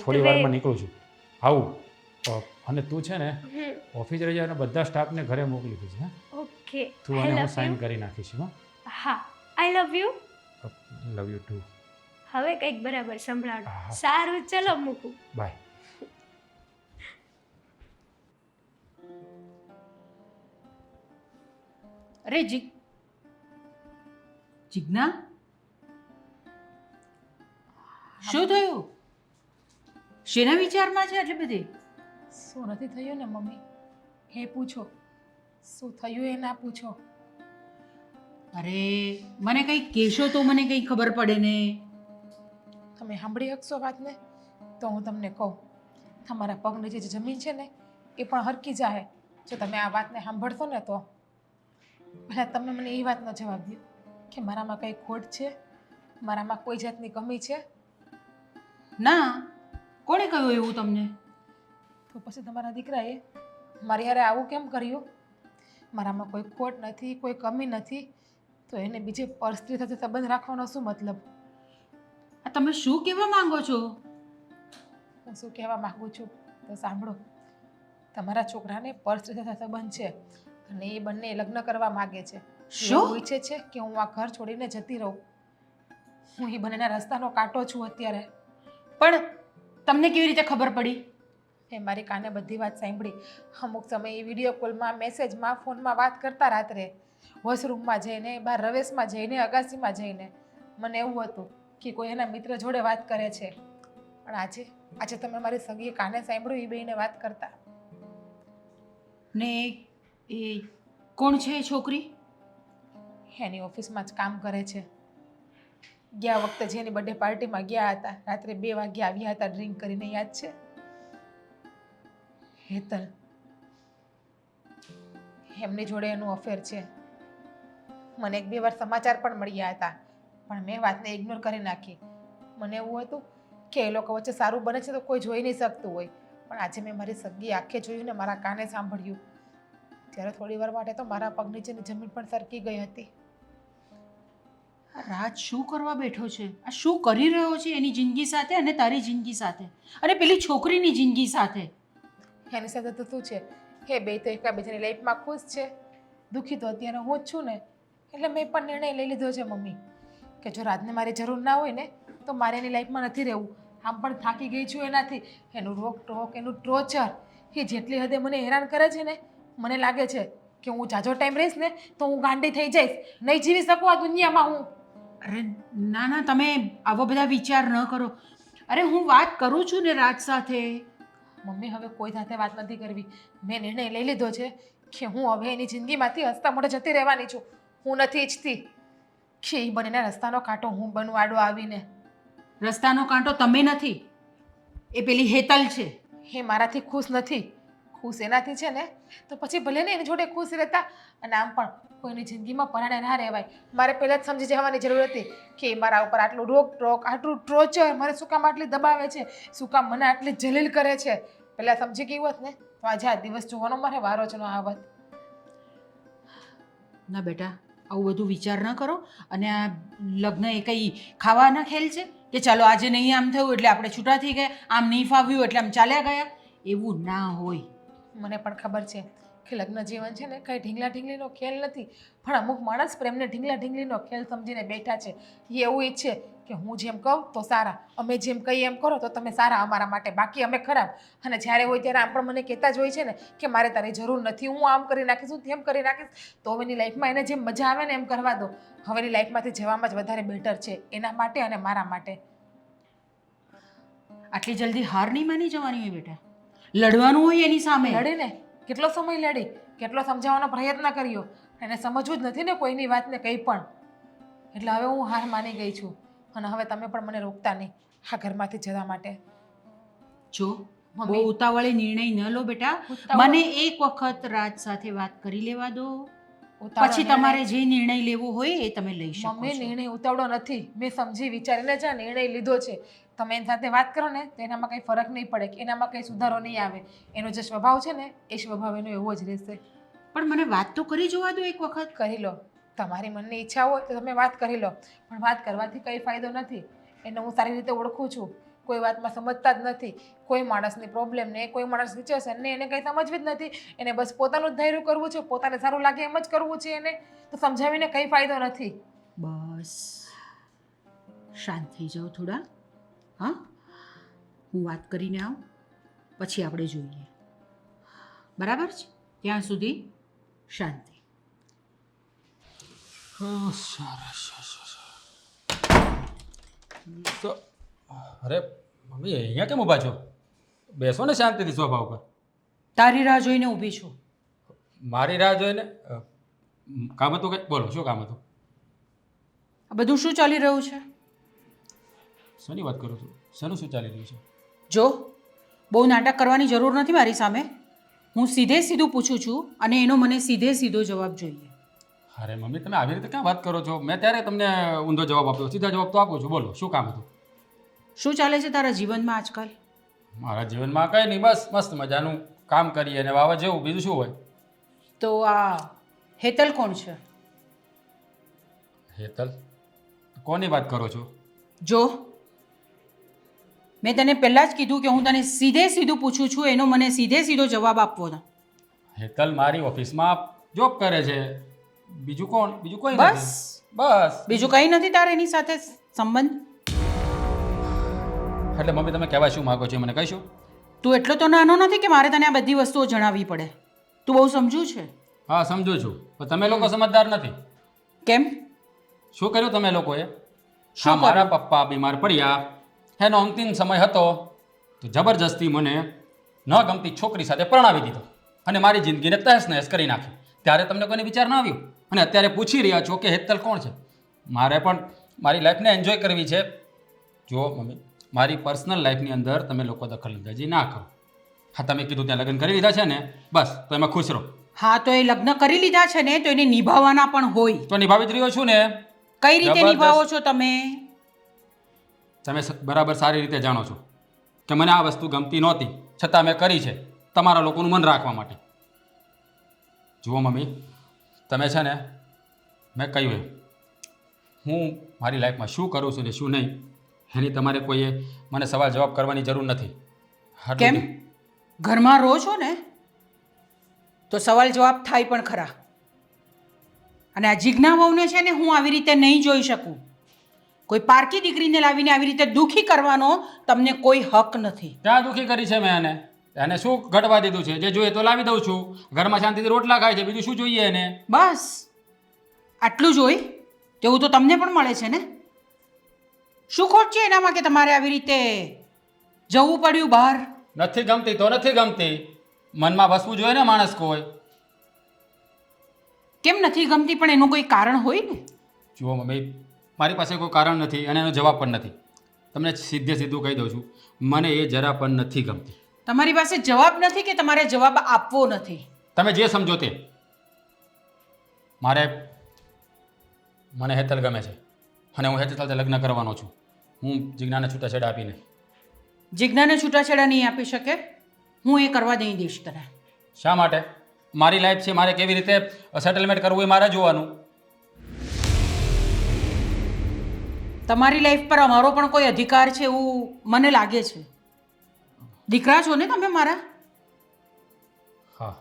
S2: થોડી વારમાં નીકળું છું આવું. અને તું છે ને ઓફિસ રહી જાય અને બધા સ્ટાફને ઘરે મોકલી દીધું છે.
S4: ઓકે
S2: તું અને હું સાઇન કરી નાખીશું.
S4: હા I love you.
S2: Love you too.
S4: હવે કંઈક બરાબર સંભળાડો. સારું ચલો મૂકું.
S2: બાય.
S3: અરે જીજ્ઞા શું થયું? શેના વિચારમાં છે આટલી બધી?
S1: શું નથી થયું ને મમ્મી એ પૂછો. શું થયું એ ના પૂછો.
S3: અરે મને કંઈ કહેશો તો મને કંઈ ખબર પડે ને.
S1: તમે સાંભળી શકશો વાતને તો હું તમને કહું. તમારા પગ નીચે જે જમીન છે ને એ પણ હરકી જાય જો તમે આ વાતને સાંભળશો ને તો. પહેલાં તમે મને એ વાતનો જવાબ દો કે મારામાં કંઈ ખોટ છે? મારામાં કોઈ જાતની કમી છે?
S3: ના કોણે કહ્યું એવું તમને?
S1: તો પછી તમારા દીકરાએ મારી હારે આવું કેમ કર્યું? મારામાં કોઈ ખોટ નથી કોઈ કમી નથી તો એને બીજે પર સ્ત્રી સાથે સંબંધ રાખવાનો શું મતલબ?
S3: આ તમે શું કહેવા માંગો છો?
S1: હું શું કહેવા માગું છું તો સાંભળો. તમારા છોકરાને પર સ્ત્રી સાથે સંબંધ છે અને એ બંને લગ્ન કરવા માગે છે. શું ઈચ્છે છે કે હું આ ઘર છોડીને જતી રહું. હું એ બંનેના રસ્તાનો કાંટો છું અત્યારે.
S3: પણ તમને કેવી રીતે ખબર પડી?
S1: મેં મારી કાને બધી વાત સાંભળી. અમુક સમયે વિડીયો કોલમાં, મેસેજમાં, ફોનમાં વાત કરતા રાત્રે, વોશરૂમમાં જઈને, બહાર રવેશમાં જઈને, અગાસીમાં જઈને. મને એવું હતું કે કોઈ એના મિત્ર જોડે વાત કરે છે. પણ આજે તમે મારી સગીએ કાને સાંભળ્યું એ બેયને વાત કરતા.
S3: ને એ કોણ છે એ છોકરી?
S1: એની ઓફિસમાં જ કામ કરે છે. ગયા વખતે જેની બર્થડે પાર્ટીમાં ગયા હતા, રાત્રે 2 વાગે આવ્યા હતા ડ્રિંક કરીને, યાદ છે? હેતલ. એમની જોડે એનું અફેર છે. મને 1-2 વાર સમાચાર પણ મળ્યા હતા, પણ મેં વાતને ઇગ્નોર કરી નાખી. મને એવું હતું કે એ લોકો વચ્ચે સારું બને છે તો કોઈ જોઈ નહીં શકતું હોય, પણ આજે મેં મારી સગી આંખે જોયું ને મારા કાને સાંભળ્યું, ત્યારે થોડી વાર માટે તો મારા પગ નીચેની જમીન પણ સરકી ગઈ હતી.
S3: આ રાજ શું કરવા બેઠો છે? આ શું કરી રહ્યો છે એની જિંદગી સાથે અને તારી જિંદગી સાથે અને પેલી છોકરીની જિંદગી સાથે?
S1: એની સાથે તો શું છે, એ બે તો એકબીજાની લાઈફમાં ખુશ છે. દુઃખી તો અત્યારે હું જ છું ને. એટલે મેં પણ નિર્ણય લઈ લીધો છે મમ્મી, કે જો રાજને મારી જરૂર ના હોય ને તો મારે એની લાઈફમાં નથી રહેવું. આમ પણ થાકી ગઈ છું એનાથી. એનું રોકટોક, એનું ટોર્ચર, એ જેટલી હદે મને હેરાન કરે છે ને, મને લાગે છે કે હું જાજો ટાઈમ રહીશ ને તો હું ગાંડી થઈ જઈશ, નહીં જીવી શકું આ દુનિયામાં હું.
S3: અરે ના ના, તમે આવા બધા વિચાર ન કરો. અરે હું વાત કરું છું ને રાજ સાથે.
S1: મમ્મી હવે કોઈ સાથે વાત નથી કરવી. મેં નિર્ણય લઈ લીધો છે કે હું હવે એની જિંદગીમાંથી હસતા મોઢે જતી રહેવાની છું. હું નથી ઈચ્છતી કે એ બનીને રસ્તાનો કાંટો હું બનવું આડો આવીને.
S3: રસ્તાનો કાંટો તમે નથી, એ પેલી હેતલ છે.
S1: એ મારાથી ખુશ નથી. ખુશ એનાથી છે ને તો પછી ભલે ને એની જોડે ખુશ રહેતા. અને આમ પણ કોઈની જિંદગીમાં પરાણે ના રહેવાય. મારે પહેલાં જ સમજી જવાની જરૂર હતી કે મારા ઉપર આટલું રોકટોક, આટલું ટોર્ચર, મારે શું કામ આટલી દબાવે છે, શું કામ મને આટલી જલીલ કરે છે. પહેલાં સમજી ગઈ હોત ને તો આજે આ દિવસ જોવાનો મારે વારો જ ન આવત.
S3: ના બેટા, આવું બધું વિચાર ન કરો. અને આ લગ્ન એ કંઈ ખાવાના ખેલ છે કે ચાલો આજે નહીં આમ થયું એટલે આપણે છૂટા થઈ ગયા, આમ નહીં ફાવ્યું એટલે આમ ચાલ્યા ગયા? એવું ના હોય.
S1: મને પણ ખબર છે કે લગ્ન જીવન છે ને કંઈ ઢીંગલા ઢીંગલીનો ખેલ નથી, પણ અમુક માણસ પ્રેમને ઢીંગલા ઢીંગલીનો ખેલ સમજીને બેઠા છે. એ એવું ઈચ્છે કે હું જેમ કહું તો સારા, અમે જેમ કહીએ એમ કરો તો તમે સારા અમારા માટે, બાકી અમે ખરાબ. અને જ્યારે હોય ત્યારે આમ પણ મને કહેતા જ હોય છે ને કે મારે તારી જરૂર નથી, હું આમ કરી નાખીશ, હું તેમ કરી નાખીશ. તો હવેની લાઈફમાં એને જેમ મજા આવે ને એમ કરવા દો. હવેની લાઈફમાંથી જવામાં જ વધારે બેટર છે એના માટે અને મારા માટે.
S3: આટલી જલ્દી હાર નહીં માની જવાની હોય બેટા. લડવાનું હોય એની સામે.
S1: લડીને કેટલો સમય લડી, કેટલો સમજાવવાનો પ્રયત્ન કર્યો, એને સમજવું જ નથી ને કોઈની વાતને કંઈ પણ. એટલે હવે હું હાર માની ગઈ છું અને હવે તમે પણ મને રોકતા નહીં આ ઘરમાંથી જવા માટે.
S3: જો
S1: મમ્મી.
S3: બહુ ઉતાવળે નિર્ણય ન લો બેટા.
S1: ઉતાવળ-
S3: મને એક વખત રાજ સાથે વાત કરી લેવા દો,
S1: ઉતાવળો
S3: પછી
S1: નિર્ણય-
S3: તમારે જે નિર્ણય લેવો હોય એ તમે લઈ શકો
S1: મમ્મી,
S3: છો.
S1: નિર્ણય ઉતાવળો નથી. મેં સમજી વિચારીને જ આ નિર્ણય લીધો છે. તમે એની સાથે વાત કરો ને તો એનામાં કંઈ ફરક નહીં પડે, કે એનામાં કંઈ સુધારો નહીં આવે. એનો જે સ્વભાવ છે ને એ સ્વભાવ એનો એવો જ રહેશે.
S3: પણ મને વાત તો કરી જોવા દો એક વખત.
S1: કરી લો, તમારી મનની ઈચ્છા હોય તો તમે વાત કરી લો, પણ વાત કરવાથી કંઈ ફાયદો નથી. એને હું સારી રીતે ઓળખું છું. કોઈ વાતમાં સમજતા જ નથી. કોઈ માણસની પ્રોબ્લેમને, કોઈ માણસ સિચ્યુએશનને એને કંઈ સમજવી જ નથી. એને બસ પોતાનું જ ધૈર્ય કરવું છે, પોતાને સારું લાગે એમ જ કરવું છે એને. તો સમજાવીને કંઈ ફાયદો નથી.
S3: બસ શાંત થઈ જાઓ થોડા. હા, હું વાત કરીને આવું પછી આપણે જોઈએ, બરાબર છે? ત્યાં સુધી શાંતિ.
S2: તો અરે મમ્મી, અહીંયા કેમ ઊભા છો? બેસો ને શાંતિથી સોફા ઉપર.
S3: તારી રાહ જોઈને ઊભી છું.
S2: મારી રાહ જોઈને કામ હતું કંઈ? બોલો, શું કામ હતું?
S3: આ બધું શું ચાલી રહ્યું છે?
S2: શેની વાત કરું છું? શેનું શું ચાલી રહ્યું છે?
S3: જો, બહુ નાટક કરવાની જરૂર નથી મારી સામે. હું સીધે સીધું પૂછું છું અને એનો મને સીધે સીધો જવાબ જોઈએ.
S2: અરે મમ્મી, તમે આવી રીતે ક્યાં વાત કરો છો? મેં ત્યારે તમને ઊંધો જવાબ આપ્યો, સીધા જવાબ તો આપું છું. બોલો, શું કામ હતું?
S3: શું ચાલે છે તારા જીવનમાં આજકાલ?
S2: મારા જીવનમાં કંઈ નહીં, બસ મસ્ત મજાનું કામ કરીએ અને વાવા જેવું, બીજું શું હોય?
S3: તો આ હેતલ કોણ છે?
S2: હેતલ? કોની વાત કરો છો?
S3: જો, મેં તને પહેલાં જ કીધું કે હું તને સીધે સીધું પૂછું છું, એનો મને સીધે સીધો જવાબ આપવો છે.
S2: હેતલ મારી ઓફિસમાં જોબ કરે છે. બીજું કોણ? બીજું કોઈ
S3: બસ?
S2: નથી. બસ.
S3: બીજું કંઈ નથી તારે એની સાથે સંબંધ?
S2: એટલે મમ્મી, તમે કહેવા શું માગો છો મને કહીશું?
S3: તું એટલો તો નાનો નથી કે મારે તને આ બધી વસ્તુઓ જણાવવી પડે. તું બહુ સમજુ છે.
S2: હા સમજુ છું, પણ તમે લોકો સમજદાર નથી.
S3: કેમ?
S2: શું કર્યું તમે લોકોએ?
S3: શું
S2: હા, મારા પપ્પા બીમાર પડ્યા, એનો અંતિમ સમય હતો, તો જબરજસ્તી મને ન ગમતી છોકરી સાથે પરણાવી દીધો અને મારી જિંદગીને તહેસ નહેસ કરી નાખી. ત્યારે તમને કોઈને વિચાર ના આવ્યો? અને અત્યારે પૂછી રહ્યા છો કે હેતલ કોણ છે? મારે પણ મારી લાઈફને એન્જોય કરવી છે. જુઓ મમ્મી, મારી પર્સનલ લાઈફની અંદર તમે લોકો દખલઅંદાજી ના કરો. હા, તમે કીધું ત્યાં લગ્ન કરી લીધા છે ને, બસ તો એમાં ખુશ રહો.
S3: હા, તો એ લગ્ન કરી લીધા છે ને, તો એને નિભાવવાના પણ હોય.
S2: તો નિભાવી જ રહ્યો છું ને.
S3: કઈ રીતે
S2: જબરદસ્ત.
S3: નિભાવો છો તમે?
S2: તમે બરાબર સારી રીતે જાણો છો કે મને આ વસ્તુ ગમતી નહોતી, છતાં મેં કરી છે તમારા લોકોનું મન રાખવા માટે. જુઓ મમ્મી, તમે છે ને, મેં કહ્યું એમ, હું મારી લાઈફમાં શું કરું છું ને શું નહીં એની તમારે કોઈએ મને સવાલ જવાબ કરવાની જરૂર નથી. આટલું
S3: કેમ?
S2: જ.
S3: ઘરમાં રહો છો ને, તો સવાલ જવાબ થાય પણ ખરા. અને આ જીજ્ઞા વહુને છે ને, હું આવી રીતે નહીં જોઈ શકું. કોઈ પારકી દીકરીને લાવીને આવી રીતે દુઃખી કરવાનો તમને કોઈ હક નથી.
S2: ક્યાં દુઃખી કરી છે મેં એને શું ઘટવા દીધું છે? જે જોઈએ તો લાવી દઉં છું, ઘરમાં શાંતિથી રોટલા ખાય છે, બીજું શું જોઈએ એને?
S3: બસ આટલું જ હોય? તેવું તો તમને પણ મળે છે ને. શું ખોટ છે એનામાં કે તમારે આવી રીતે જવું પડ્યું બહાર?
S2: નથી ગમતી તો નથી ગમતી, મનમાં વસવું જોઈએ ને માણસ કોઈ.
S3: કેમ નથી ગમતી? પણ એનું કોઈ કારણ હોય ને.
S2: જુઓ મમ્મી, મારી પાસે કોઈ કારણ નથી અને એનો જવાબ પણ નથી. તમને સીધે સીધું કહી દઉં છું, મને એ જરા પણ નથી ગમતી.
S3: તમારી પાસે જવાબ નથી કે તમારે જવાબ આપવો નથી?
S2: તમે જે સમજો તે. મને હેતલ ગમે છે અને હું હેતલ સાથે લગ્ન કરવાનો છું. હું જીજ્ઞાને છૂટાછેડા આપી નહીં.
S3: જીજ્ઞાને છૂટાછેડા નહીં આપી શકે. હું એ કરવા નહીં દઈશ તને.
S2: શા માટે? મારી લાઈફ છે, મારે કેવી રીતે સેટલમેન્ટ કરવું એ મારે જોવાનું.
S3: તમારી લાઈફ પર અમારો પણ કોઈ અધિકાર છે એવું મને લાગે છે. દીકરા છો ને તમે મારા?
S2: હા.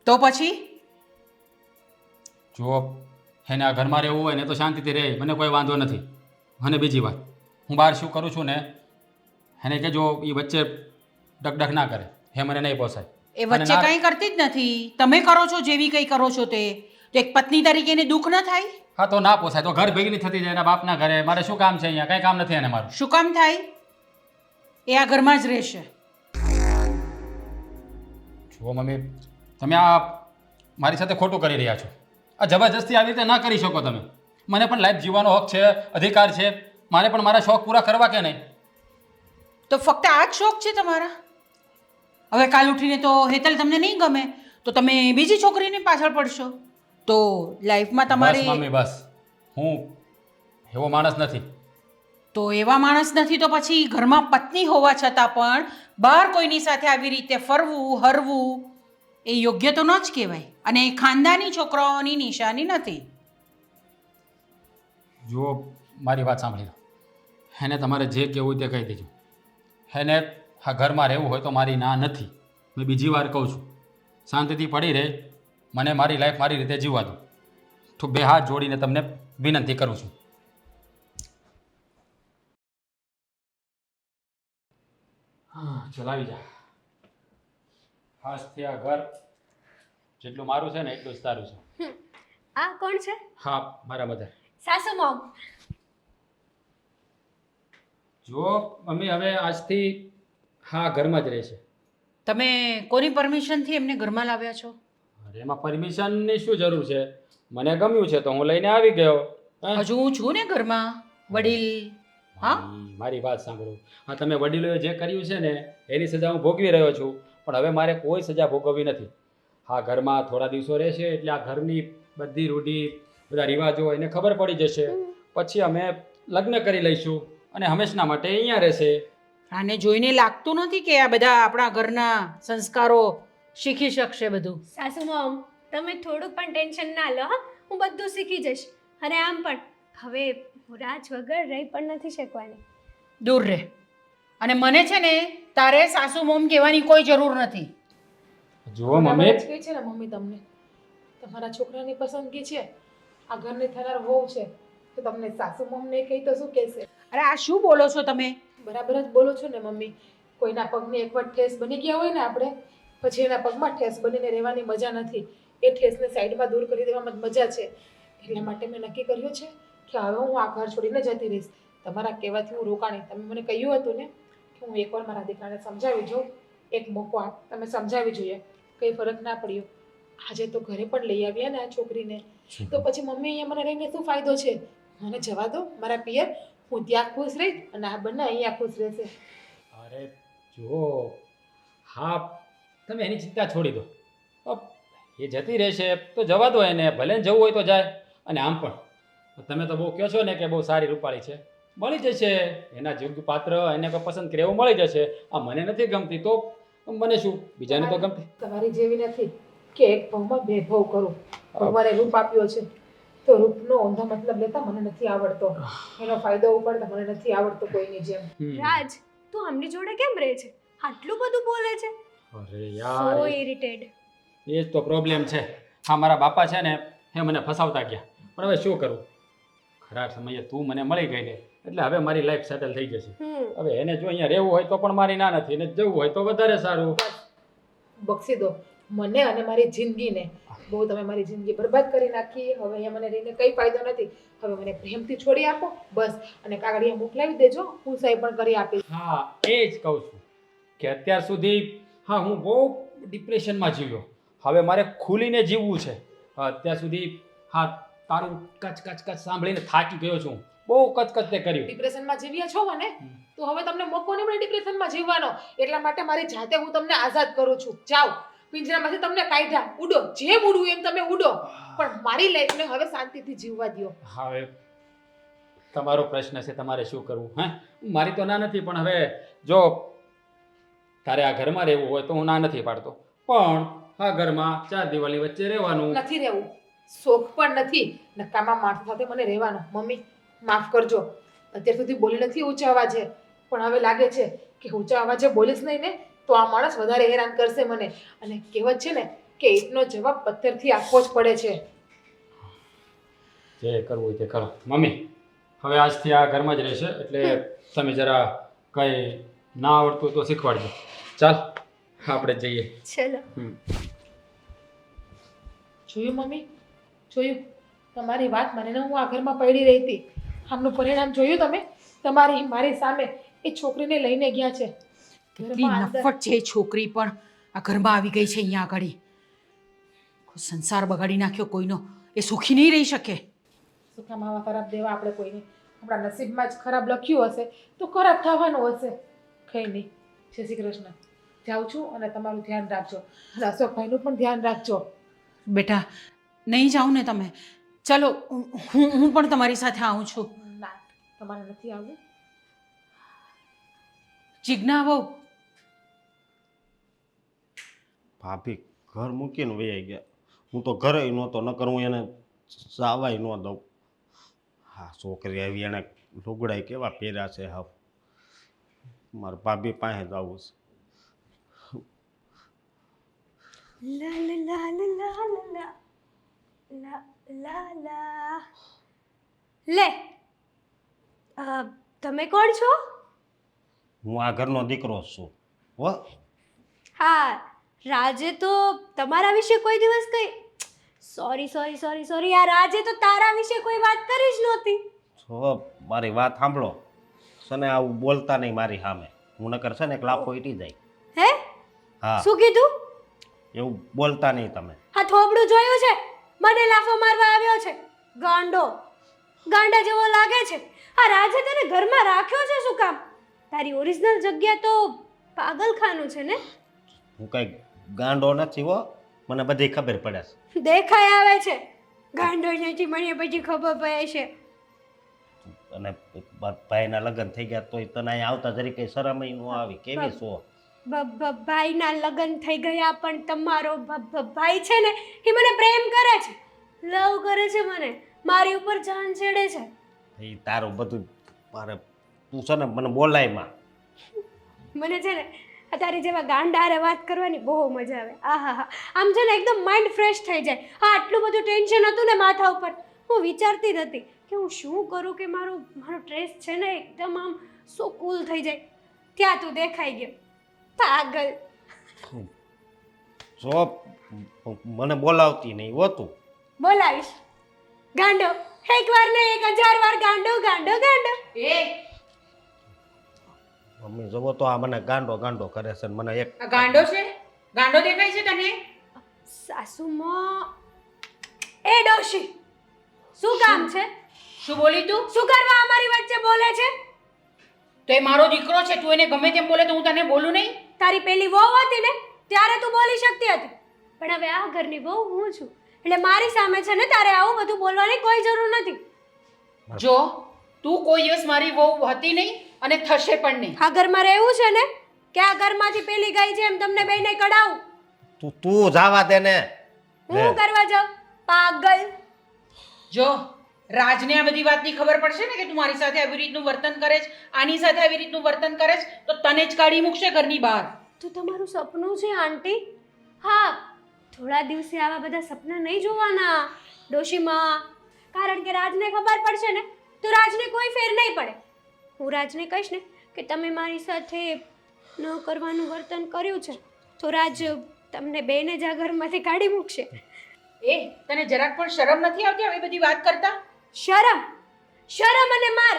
S3: તો પછી
S2: જુઓ, એને આ ઘરમાં રહેવું હોય ને તો શાંતિથી રહે, મને કોઈ વાંધો નથી. અને બીજી વાત, હું બહાર શું કરું છું ને એને કે જો એ વચ્ચે ડકડક ના કરે, એ મને નહીં પોસાય.
S3: એ વચ્ચે કંઈ કરતી જ નથી. તમે કરો છો જેવી કંઈ કરો છો તે. તો એક પત્ની તરીકે એને દુઃખ ન થાય?
S2: હા, તો ના પોસાય તો ઘર ભેગી થતી જાય એના બાપના ઘરે. મારે શું કામ છે અહીંયા? કંઈ કામ નથી એને મારું.
S3: શું કામ થાય? એ આ ઘરમાં જ રહેશે.
S2: જુઓ મમ્મી, તમે આ મારી સાથે ખોટું કરી રહ્યા છો. આ જબરજસ્તી આવી રીતે ના કરી શકો તમે. મને પણ લાઈફ જીવવાનો હક છે, અધિકાર છે. મારે પણ મારા શોખ પૂરા કરવા કે નહીં?
S3: તો ફક્ત આ જ શોખ છે તમારા? હવે કાલ ઉઠીને તો હેતલ તમને નહીં ગમે તો તમે બીજી છોકરીની પાછળ પડશો. તો લાઈફમાં
S2: બસ
S3: તમારી
S2: મમ્મી બસ, હું એવો માણસ નથી.
S3: તો એવા માણસ નથી તો પછી ઘરમાં પત્ની હોવા છતાં પણ બહાર કોઈની સાથે આવી રીતે ફરવું હરવું એ યોગ્ય તો ન જ કહેવાય. અને એ ખાનદાની છોકરાઓની નિશાની નથી.
S2: જુઓ, મારી વાત સાંભળી લો. એને તમારે જે કહેવું હોય તે કહી દેજો. એને આ ઘરમાં રહેવું હોય તો મારી ના નથી. મેં બીજી વાર કહું છું, શાંતિથી પડી રહે, મને મારી લાઈફ મારી રીતે જીવવા દો. તો બે હાથ જોડીને તમને વિનંતી કરું છું. હા, ચલાવી જા. આજથી આ ઘર જેટલું મારું છે ને એટલું જ તારું છે.
S4: આ કોણ છે?
S2: હા, મારા મધર.
S4: સાસુ મોમ.
S2: જુઓ મમ્મી, હવે આજથી હા ઘરમાં જ રહેશે.
S3: તમે કોની પરમિશનથી એમને ઘરમાં લાવ્યા છો?
S2: અરે એમાં પરમિશનની શું જરૂર છે? મને ગમ્યું છે તો હું લઈને આવી ગયો. હે?
S3: હજુ હું છું ને ઘરમાં વડીલ. હા,
S2: મારી વાત સાંભળો. હા, તમે વડીલોએ જે કર્યું છે ને એની સજા હું ભોગવી રહ્યો છું, પણ હવે મારે કોઈ સજા ભોગવવી નથી. હા, ઘરમાં થોડા દિવસો રહેશે એટલે આ ઘરની બધી રૂઢી, બધા રિવાજો એને ખબર પડી જશે. પછી અમે લગ્ન કરી લઈશું અને હંમેશના માટે અહીંયા રહેશે.
S3: આને જોઈને લાગતું નથી કે આ બધા આપણા ઘરના સંસ્કારો શીખી શકશે બધું.
S4: સાસુ મોમ, તમે થોડુંક પણ ટેન્શન ના લો. હા, હું બધું શીખી જઈશ. અને આમ પણ હવે હું રાજ વગર રહી પણ નથી શકવાની.
S3: દૂર રહે. અને મને છે ને તારે સાસુ મોમ કહેવાની કોઈ જરૂર નથી.
S2: જુઓ
S1: બરાબર
S2: મમ્મી,
S1: જ કહે છે ને મમ્મી તમને. તમારા છોકરાની પસંદગી છે, આ ઘરની થનાર વહુ છે, તો તમને સાસુ મોમ નહીં કહી તો શું કહેશે?
S3: અરે આ શું બોલો છો તમે?
S1: બરાબર જ બોલો છો ને મમ્મી. કોઈના પગની એક વાર ઠેસ બની ગયા હોય ને આપણે, પછી એના પગમાં ઠેસ બનીને રહેવાની મજા નથી. એ ઠેસને સાઈડમાં દૂર કરી દેવામાં જ મજા છે. એટલા માટે મેં નક્કી કર્યું છે કે હવે હું આ ઘર છોડીને જતી રહીશ. તમારા કહેવાથી હું રોકાણી. તમે મને કહ્યું હતું ને કે હું એકવાર મારા દીકરાને સમજાવી જોઉં, એક મોકો આપ, તમે સમજાવી જોઈએ, કંઈ ફરક ના પડ્યો. આજે તો ઘરે પણ લઈ આવ્યા ને આ છોકરીને, તો પછી મમ્મી અહીંયા મને રહીને શું ફાયદો છે? મને જવા દો મારા પિયર, હું ત્યાં ખુશ રહીશ અને આ બંને અહીંયા ખુશ રહેશે.
S2: અરે જુઓ, હા તમે એની ચિંતા છોડી દો. એ જતી રહેશે તો જવા દો એને, ભલે ને જવું હોય તો જાય. અને આમ પણ તમે તો બહુ કહો છો ને કે બહુ સારી રૂપાળી છે, મળી જશે એના યોગ્ય પાત્ર, એને કોઈ પસંદ કરે એવું મળી જશે. આ મને નથી ગમતી તો મને શું, બીજાને તો ગમતી.
S1: તમારી જેવી નથી કે એક ભાવમાં બે ભાવ કરું. ભગવાને રૂપ આપ્યો છે તો રૂપનો ઊંધો મતલબ લેતા મને નથી આવડતો, એનો ફાયદો ઉપાડતા મને નથી આવડતો કોઈની જેમ.
S4: રાજ, તું આમની જોડે કેમ રહે છે? આટલું બધું બોલે છે.
S2: અરે
S4: સો
S2: યાર,
S4: ઇરિટેડ.
S2: એ જ તો પ્રોબ્લેમ છે. હા, મારા બાપા છે ને એ મને ફસાવતા ગયા, પણ હવે શું કરું, ખરા સમયે તું મને મળી ગઈ ને એટલે હવે મારી લાઈફ સેટલ થઈ જશે. હવે એને જો અહીંયા રહેવું હોય તો પણ મારી ના નથી, ને જવું હોય તો વધારે સારું.
S1: બક્ષી દો મને અને મારી જિંદગીને. બહુ તમે મારી જિંદગી બરબાદ કરી નાખી. હવે અહીંયા મને રહીને કંઈ ફાયદો નથી. હવે મને પ્રેમથી છોડી આપો બસ, અને કાગળિયા મોકલાવી દેજો, હું સહી પણ કરી આપીશ.
S2: હા, એ જ કહું છું કે અત્યાર સુધી હા હું બહુ ડિપ્રેશનમાં જીવ્યો, હવે મારે ખુલીને જીવવું છે. અત્યાર સુધી હા તારું કચ કચ કચ સાંભળીને થાકી ગયો છું, બહુ કચકચ તે કર્યું.
S1: ડિપ્રેશનમાં જીવ્યા છો મને, તો હવે તમને મોકો નહીં મળે ડિપ્રેશનમાં જીવવાનો. એટલા માટે મારી જાતે હું તમને આઝાદ કરું છું. જાઓ, પિંજરામાંથી તમને કાઢ્યા, ઉડો, જેમ ઉડવું એમ તમે ઉડો, પણ મારી લાઈફને હવે શાંતિથી જીવવા દો.
S2: હવે તમારો પ્રશ્ન છે, તમારે શું કરવું? હે, મારી તો ના નથી, પણ હવે જો તારે આ ઘરમાં રહેવું હોય તો હું ના નથી પાડતો, પણ આ ઘરમાં 4 દિવાલી વચ્ચે રહેવાનું
S1: નથી રહેવું, શોખ પણ નથી. નકામા માણસો સાથે મને રહેવાનો. મમ્મી માફ કરજો, અત્યાર સુધી બોલી નથી ઊંચા અવાજે, પણ હવે લાગે છે કે ઊંચા અવાજે બોલીશ નહીં ને તો આ માણસ વધારે હેરાન કરશે મને. અને કહેવત છે ને કે ઈંટનો જવાબ પથ્થરથી આપવો જ પડે છે.
S2: જે કરવું હોય તે કરો. મમ્મી હવે આજથી આ ઘરમાં જ રહેશે, એટલે તમે જરા કંઈ ના આવડતું તો શીખવાડજો. ચાલ આપણે જઈએ.
S4: ચલો.
S1: જોયું મમ્મી, જોયું તમારી વાત મને હું આ ઘરમાં પડી રહી હતી. આમનું પરિણામ જોયું તમે? તમારી મારી સામે એ છોકરીને લઈને ગયા છે.
S3: કેટલી નફટ છે એ છોકરી પણ આ ઘરમાં આવી ગઈ છે અહીંયા આગળ. સંસાર બગાડી નાખ્યો કોઈનો, એ સુખી નહીં રહી શકે.
S1: સુખા માવા ખરાબ દેવા આપણે કોઈને, આપણા નસીબમાં જ ખરાબ લખ્યું હશે તો ખરાબ થવાનું હશે. કંઈ નહીં. જય શ્રી કૃષ્ણ. જાઉં છું અને તમારું ધ્યાન રાખજો, અને અશોકભાઈનું પણ ધ્યાન રાખજો.
S3: બેટા નહીં જાઓ ને તમે, ચલો હું પણ તમારી સાથે આવું છું.
S1: ના, તમારે નથી આવવું.
S3: જીજ્ઞા બહુ
S5: ભાભી ઘર મૂકીને વહી ગયા. હું તો ઘરે નહોતો, નકર હું એને સાવાય ન દઉં. હા, છોકરી આવી, એને લુગડાઈ કેવા પહેર્યા છે. હા, મારા ભાભી પાસે જ આવું છે.
S4: લા લા લા લા લા લા લા લા. લે, તમે કોણ છો?
S5: હું આ ઘરનો દીકરો જ છું. હો,
S4: હા, રાજે તો તમારા વિશે કોઈ દિવસ કઈ સોરી સોરી સોરી સોરી યાર, રાજે તો તારા વિશે કોઈ વાત કરી જ નહોતી.
S5: જો મારી વાત સાંભળો, છે ને આવું બોલતા નહીં મારી સામે. હું નકર છે ને એક લાફો ઈટી જાય.
S4: હે?
S5: હા,
S4: શું કીધું?
S5: એવું બોલતા નહીં તમે.
S4: આ થોબડું જોયું છે? મને લાફો મારવા આવ્યો છે. ગાંડો, ગાંડા જેવો લાગે છે. આ રાજે તને ઘરમાં રાખ્યો છે શું કામ? તારી ઓરિજિનલ જગ્યા તો પાગલખાનું છે ને?
S5: હું કઈ ગાંડો નથી હો, મને બધી ખબર પડે છે.
S4: દેખાય આવે છે ગાંડો નથી, મને પછી ખબર પડે છે.
S5: અને ભાઈના લગ્ન થઈ ગયા તોય તને અહીંયા આવતા જરી કઈ શરમ ન આવી. કેવી છો?
S4: ભાઈના લગ્ન થઈ ગયા પણ તમારો ભાઈ છે ને એ મને પ્રેમ કરે છે, લવ કરે છે, મને મારી ઉપર જાન છેડે છે.
S5: એ તારું બધું મારે તું છે ને મને બોલાય માં.
S4: મને છે ને તારી જેવા ગાંડારે વાત કરવાની બહુ મજા આવે. આહા હા, આમ છે ને એકદમ માઇન્ડ ફ્રેશ થઈ જાય. હા, આટલું બધું ટેન્શન હતું ને માથા ઉપર, હું વિચારતી જ હતી કે હું શું કરું કે મારો સ્ટ્રેસ છે ને એકદમ આમ સો કૂલ થઈ જાય. ત્યાં તું દેખાઈ ગયો. પાગલ.
S5: જો મને બોલાવતી નહીં હોતું.
S4: બોલાવીશ. ગાંડો. એક વાર નહીં 1000 વાર ગાંડો ગાંડો ગાંડો.
S3: એ
S5: મમ્મી જવો તો આ મને ગાંડો ગાંડો કરે છે ને મને એક
S3: આ ગાંડો છે? ગાંડો દેખાય છે તને?
S4: સાસુમાં એ ડોશી શું કામ છે?
S3: શું બોલી તું?
S4: શું કરવા અમારી વચ્ચે બોલે છે?
S3: તો એ મારો દીકરો છે, તું એને ગમે તેમ બોલે તો હું તને બોલું નહીં?
S4: તારી પેલી વહુ હતી ને ત્યારે તું બોલી શકતી હતી, પણ હવે આ ઘરની વહુ હું છું એટલે મારી સામે છે ને તારે આવું બધું બોલવાની કોઈ જરૂર નથી.
S3: જો તું કોઈ દિવસ મારી વહુ હતી નહીં અને થશે પણ નહીં.
S4: આ ઘરમાં રહેવું છે ને કે આ ઘરમાંથી પેલી ગઈ છે એમ તમને બેયને કઢાવું?
S5: તું જવા દે ને.
S4: હું કરવા જાઉં? પાગલ.
S3: જો રાજને આ બધી વાતની ખબર પડશે ને કે તું મારી સાથે આવી રીતનું વર્તન કરે છે, આની સાથે આવી રીતનું વર્તન કરે છે, તો તને જ કાઢી મૂકશે ઘરની બહાર.
S4: તો તમારું સપનું છે આંટી? હા, થોડા દિવસે આવા બધા સપના નહીં જોવાના ડોશીમાં, કારણ કે રાજને ખબર પડશે ને તો રાજને કોઈ ફેર નહીં પડે. હું રાજને કહીશ ને કે તમે મારી સાથે ન કરવાનું વર્તન કર્યું છે તો રાજ તમને બેને જ આ ઘરમાંથી કાઢી મૂકશે.
S3: એ તને જરાક પણ શરમ નથી આવતી આવી બધી વાત કરતા?
S4: શરમ શરમ અને માર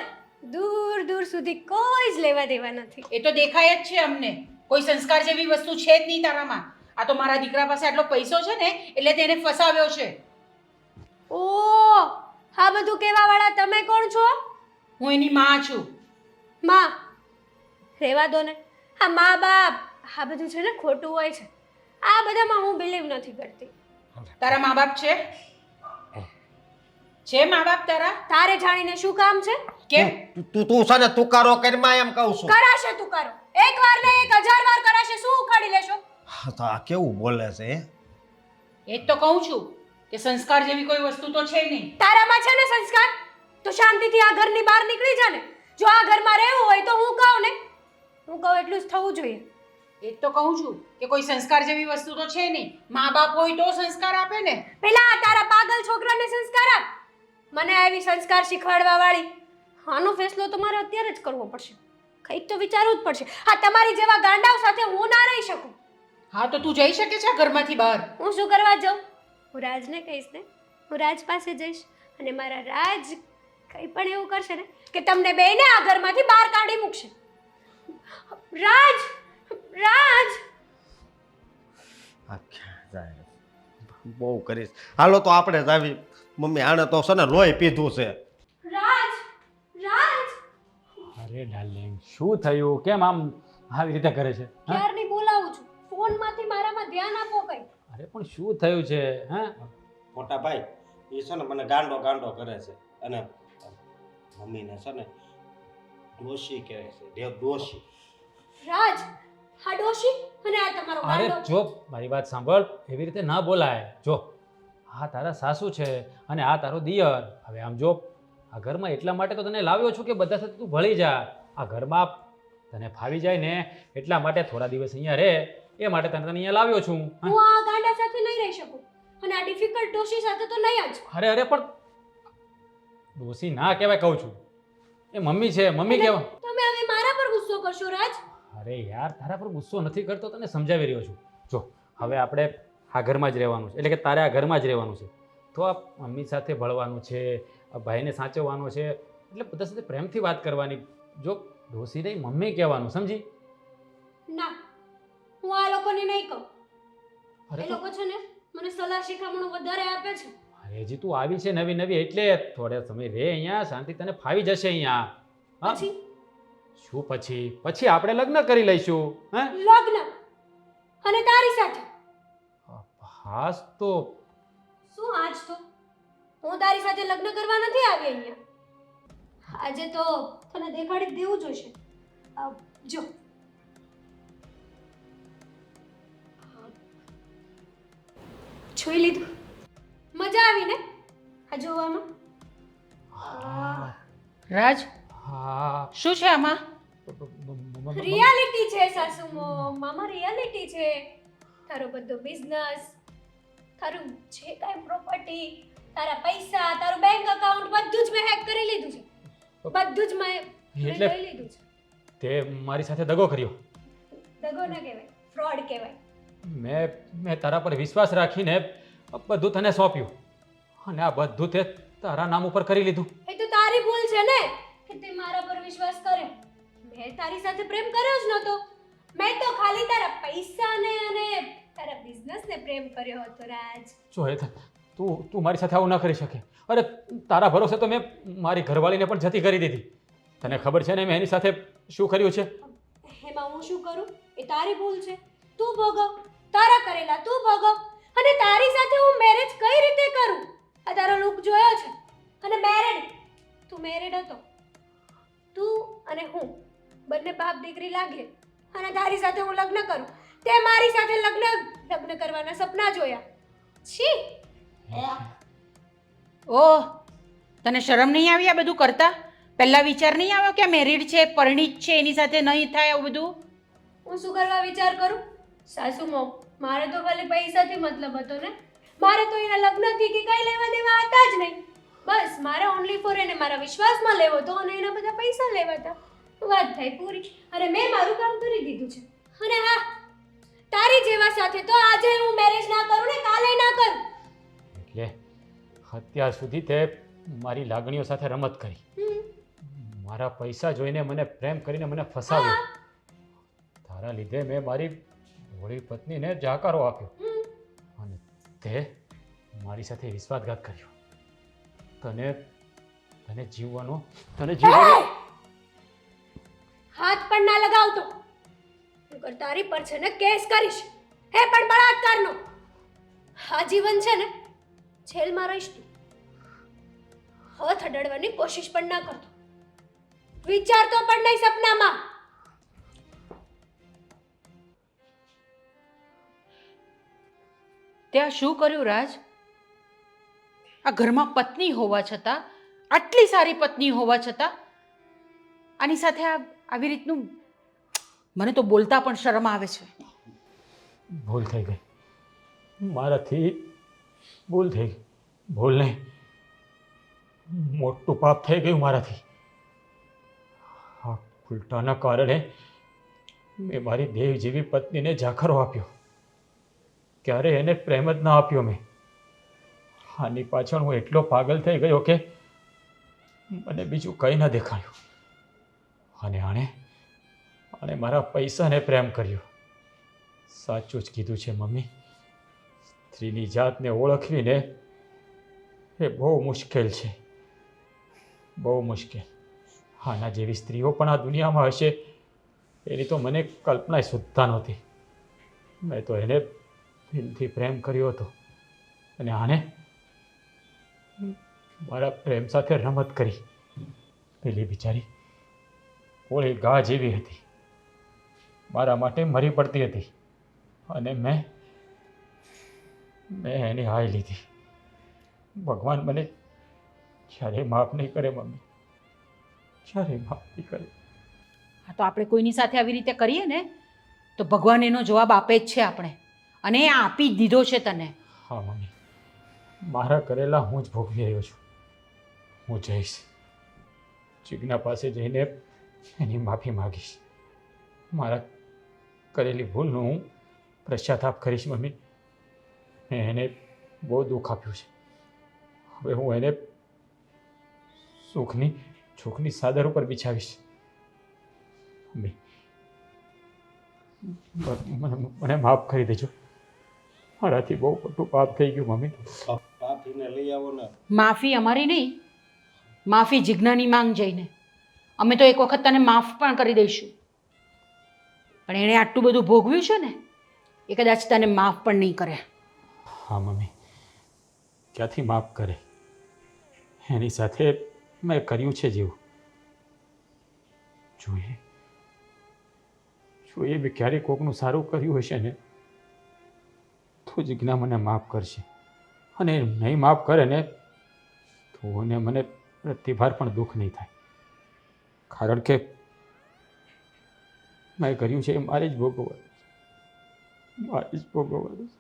S4: દૂર દૂર સુધી કોઈ જ લેવા દેવા નથી.
S3: એ તો દેખાય જ છે અમને. કોઈ સંસ્કાર જેવી વસ્તુ છે જ નહીં તારામાં. આ તો મારા દીકરા પાસે આટલો પૈસો છે ને એટલે તેને ફસાવ્યો છે.
S4: ઓ આ બધું કહેવા વાળા તમે કોણ છો?
S3: હું એની માં છું.
S4: માં રહેવા દો ને. આ મા બાપ આ બધું છે ને ખોટું હોય છે. આ બધામાં હું બિલીવ નથી કરતી.
S3: તારા મા બાપ છે? છે મા બાપ તારા?
S4: તારે જાણીને શું કામ છે?
S3: કેમ?
S5: તું છે ને તુકારો કરીમાં એમ કહું છું.
S4: કરાશે તું કરો. એક વાર ને 1000 વાર કરાશે. શું ઉખાડી લેશો?
S5: તો આ કેવું બોલે છે હે?
S3: એ જ તો કહું છું કે સંસ્કાર જેવી કોઈ વસ્તુ તો છે નહીં.
S4: તારામાં છે ને સંસ્કાર? તો શાંતિથી આ ઘરની બહાર નીકળી જા ને. જો આ ઘરમાં રહેવું હોય તો હું કહું ને, હું કહું એટલું જ થવું જોઈએ.
S3: એ જ તો કહું છું કે કોઈ સંસ્કાર જેવી વસ્તુ તો છે નહીં. મા બાપ હોય તો સંસ્કાર આપે ને.
S4: પેલા આ તારા પાગલ છોકરાને સંસ્કાર આપ. મને આવી સંસ્કાર શીખવાડવા વાળી આનો ફેસલો તો મારે અત્યારે જ કરવો પડશે. કંઈક તો વિચારવું જ પડશે. હા, તમારી જેવા ગાંડાઓ સાથે હું ના રહી શકું.
S3: હા તો તું જઈ શકે છે આ ઘરમાંથી બહાર?
S4: હું શું કરવા જાઉં? હું રાજને કહીશ ને, હું રાજ પાસે જઈશ અને મારા રાજ કંઈ પણ એવું કરશે ને કે તમને બેયને આ ઘરમાંથી બહાર કાઢી મૂકશે. રાજ રાજ
S5: આ ક્યાં જાય? બહુ કરીશ. હાલો તો આપણે જ આવી. મમ્મી આને તો છે ને લોહી પીધું છે.
S4: રાજ રાજ
S2: અરે ડાર્લિંગ, શું થયું? કેમ આમ આવી રીતે કરે છે? હા?
S4: ક્યારની બોલાવું છું. ફોનમાંથી મારામાં ધ્યાન આપો કંઈ.
S2: અરે પણ શું થયું છે? હા,
S5: મોટા ભાઈ એ છે ને મને ગાંડો ગાંડો કરે છે અને મમ્મીને છે ને ડોશી કહે છે. દેવ ડોશી.
S4: રાજ આ ડોશી અને આ તમારો
S2: અરે
S4: ગાંડો.
S2: જો મારી વાત સાંભળ, એવી રીતે ના બોલાય. જો આ તારા સાસુ છે અને આ તારો દિયર. હવે આમ જો આ ઘરમાં એટલા માટે તો તને લાવ્યો છું કે બધા સાથે તું ભળી જા. આ ઘરમાં તને ફાવી જાય ને એટલા માટે થોડા દિવસ અહીંયા રહે, એ માટે તને અહીંયા લાવ્યો છું. હા?
S4: હું આ ગાંડા સાથે નહીં રહી શકું અને આ ડિફિકલ્ટ ડોશી સાથે તો નહીં જ.
S2: અરે પણ ડોસી ના કહેવાય કહું છું. એ મમ્મી છે, મમ્મી કહેવાય.
S4: તમે હવે મારા પર ગુસ્સો કરશો રાજ?
S2: અરે યાર, તારા પર ગુસ્સો નથી કરતો, તને સમજાવી રહ્યો છું. જો હવે આપણે આ ઘરમાં જ રહેવાનું છે, એટલે કે તારે આ ઘરમાં જ રહેવાનું છે. તો આ મમ્મી સાથે ભળવાનું છે, આ ભાઈને સાચવવાનો છે, એટલે બધા સાથે પ્રેમથી વાત કરવાની. જો ડોસી નહીં મમ્મી કહેવાનું, સમજી?
S4: ના, હું આ લોકોને નહીં કહું.
S2: અરે
S4: એ
S2: તો
S4: લોકો છે ને મને સલાહ શિખામણો વધારે આપે છે.
S2: અરે હજી તું આવી છે નવી નવી, એટલે થોડે સમય રહે અહીંયા, શાંતિ તને ફાવી જશે અહીંયા. હા?
S4: પછી
S2: શું પછી? પછી આપણે લગ્ન કરી લઈશું. હા
S4: લગ્ન અને તારી સાથે.
S2: હાસ તો
S4: શું આજ તો હું તારી સાથે લગ્ન કરવા નથી આવી અહીંયા. આજે તો તને દેખાડી જ દેવું જોઈશે. જો જોઈ લીધું? મજા આવી ને આ જોવામાં?
S3: રાજ
S2: હા
S3: શું છે આમાં?
S4: રિયાલિટી છે સાસુમો, મામા રિયાલિટી છે. તારો બધો બિઝનેસ, તારું જે કાંઈ પ્રોપર્ટી, તારા પૈસા, તારું બેંક અકાઉન્ટ બધું જ મેં હેક કરી લીધું છે. બધું જ મેં
S2: એટલે
S4: લઈ લીધું છે.
S2: તે મારી સાથે દગો કર્યો.
S4: દગો ન કહેવાય, ફ્રોડ કહેવાય.
S2: મેં તારા પર વિશ્વાસ રાખીને બધું તને સોંપ્યું અને આ બધું તે તારા નામ ઉપર કરી લીધું.
S4: એ તો તારી ભૂલ છે ને કે તે મારા પર વિશ્વાસ કર્યો. મેં તારી સાથે પ્રેમ કર્યો જ નહોતો. મેં તો ખાલી તારા પૈસાને અને તારા બિઝનેસને પ્રેમ કર્યો હતો રાજ.
S2: જો હેતલ, તું મારી સાથે આવું ન કરી શકે. અરે તારા ભરોસે તો મેં મારી ઘરવાળીને પણ જતી કરી દીધી. તને ખબર છે ને મેં એની સાથે શું કર્યું છે?
S4: એમાં હું શું કરું? એ તારી ભૂલ છે. તું ભોગવ. તારા કરેલા તું ભોગવ. અને તારી સાથે હું મેરેજ કઈ રીતે કરું? આ તારો લુક જોયો છે. અને મેરેડ, તું મેરેડ હતો. તું અને હું બંને બાપ દીકરી લાગીએ અને તારી સાથે હું લગ્ન કરું. તે મારી સાથે લગ્ન કરવાના સપના જોયા. છી.
S3: ઓહ, તને શરમ નહીં આવી આ બધું કરતા? પહેલાં વિચાર નહીં આવ્યો કે મેરિડ છે, પરિણીત છે, એની સાથે નહીં થાય આવું બધું?
S4: હું શું કરવા વિચાર કરું? સાસુમાં મારે તો ખાલી પૈસાથી મતલબ હતો ને. મારે તો એના લગ્નથી કે કઈ લેવા દેવા હતા જ નહીં. બસ મારે ઓનલી ફોર એને મારા વિશ્વાસમાં લેવો હતો અને એના બધા પૈસા લેવા હતા. વાત થઈ પૂરી. અને મેં મારું કામ કરી દીધું છે. અને હા, તારી જેવા સાથે તો આજે હું મેરેજ ના કરું ને કાલે ના કરું.
S2: એટલે અત્યાર સુધી તે મારી લાગણીઓ સાથે રમત કરી, મારા પૈસા જોઈને મને પ્રેમ કરીને મને ફસાવ્યો. તારા લીધે મેં મારી ભોળી પત્નીને જાકારો આપ્યો અને તે મારી સાથે વિશ્વાસઘાત કર્યો. તને જીવવાનો
S4: હાથ પણ ના લગાવતો. નકર તારી પર છે ને કેસ કરીશ. હે પણ બળાત્કારનો. આ જીવન છે ને જેલમાં રહીશ તું. હાથ અડાડવાની કોશિશ પણ ના કરતો. વિચારતો પણ નહીં સપનામાં.
S3: ત્યાં શું કર્યું રાજ? આ ઘરમાં પત્ની હોવા છતાં, આટલી સારી પત્ની હોવા છતાં આની સાથે આવી રીતનું, મને તો બોલતા પણ શરમ આવે છે.
S2: ભૂલ થઈ ગઈ મારાથી, ભૂલ થઈ ગઈ. ભૂલ નહીં, મોટું પાપ થઈ ગયું મારાથી. આ ઉલટાના કારણે મેં મારી દેવ જેવી પત્નીને જાખરો આપ્યો. ક્યારે એને પ્રેમ જ ના આપ્યો મેં. આની પાછળ હું એટલો પાગલ થઈ ગયો કે મને બીજું કંઈ ન દેખાયું. અને આણે મારા પૈસાને પ્રેમ કર્યો. સાચું જ કીધું છે મમ્મી, સ્ત્રીની જાતને ઓળખવીને એ બહુ મુશ્કેલ છે, બહુ મુશ્કેલ. આના જેવી સ્ત્રીઓ પણ આ દુનિયામાં હશે એની તો મને કલ્પના સુદ્ધા નહોતી. મેં તો એને દિલથી પ્રેમ કર્યો હતો અને આને મારા પ્રેમ સાથે રમત કરી. પેલી બિચારી ઓળી ગા જેવી હતી, મારા માટે મરી પડતી હતી અને મેં એની હાય લીધી. ભગવાન મને ક્યારેય માફ નહીં કરે મમ્મી, ક્યારેય માફ નહીં કરે.
S3: હા, તો આપણે કોઈની સાથે આવી રીતે કરીએ ને તો ભગવાન એનો જવાબ આપે જ છે આપણે, અને એ આપી જ દીધો છે તને.
S2: હા મમ્મી, મારા કરેલા હું જ ભોગવી રહ્યો છું. હું જઈશ, જીજ્ઞા પાસે જઈને એની માફી માગીશ. મારા કરેલી ભૂલનું હું પશ્ચાતાપ કરીશ મમ્મી. મેં એને બહુ દુઃખ આપ્યું છે. હવે હું એને સુખની ચાદર ઉપર બિછાવીશ. મમ્મી, મને માફ કરી દેજો. મારાથી બહુ મોટું પાપ થઈ ગયું મમ્મી.
S5: પાપીને લઈ આવો ને.
S3: માફી અમારી નહીં, માફી જીજ્ઞાની માંગ જઈને. અમે તો એક વખત તને માફ પણ કરી દઈશું, પણ એણે આટલું બધું ભોગવ્યું છે ને એ કદાચ તને માફ પણ નહીં કરે.
S2: હા મમ્મી, ક્યાંથી માફ કરે? એની સાથે મેં કર્યું છે જેવું. જોઈએ મેં ક્યારેક કોકનું સારું કર્યું હશે ને તો જીજ્ઞા મને માફ કરશે, અને નહીં માફ કરે ને તો મને પ્રતિભાર પણ દુઃખ નહીં થાય. કારણ કે મેં કર્યું છે એ મારે જ ભોગવવાનું છે.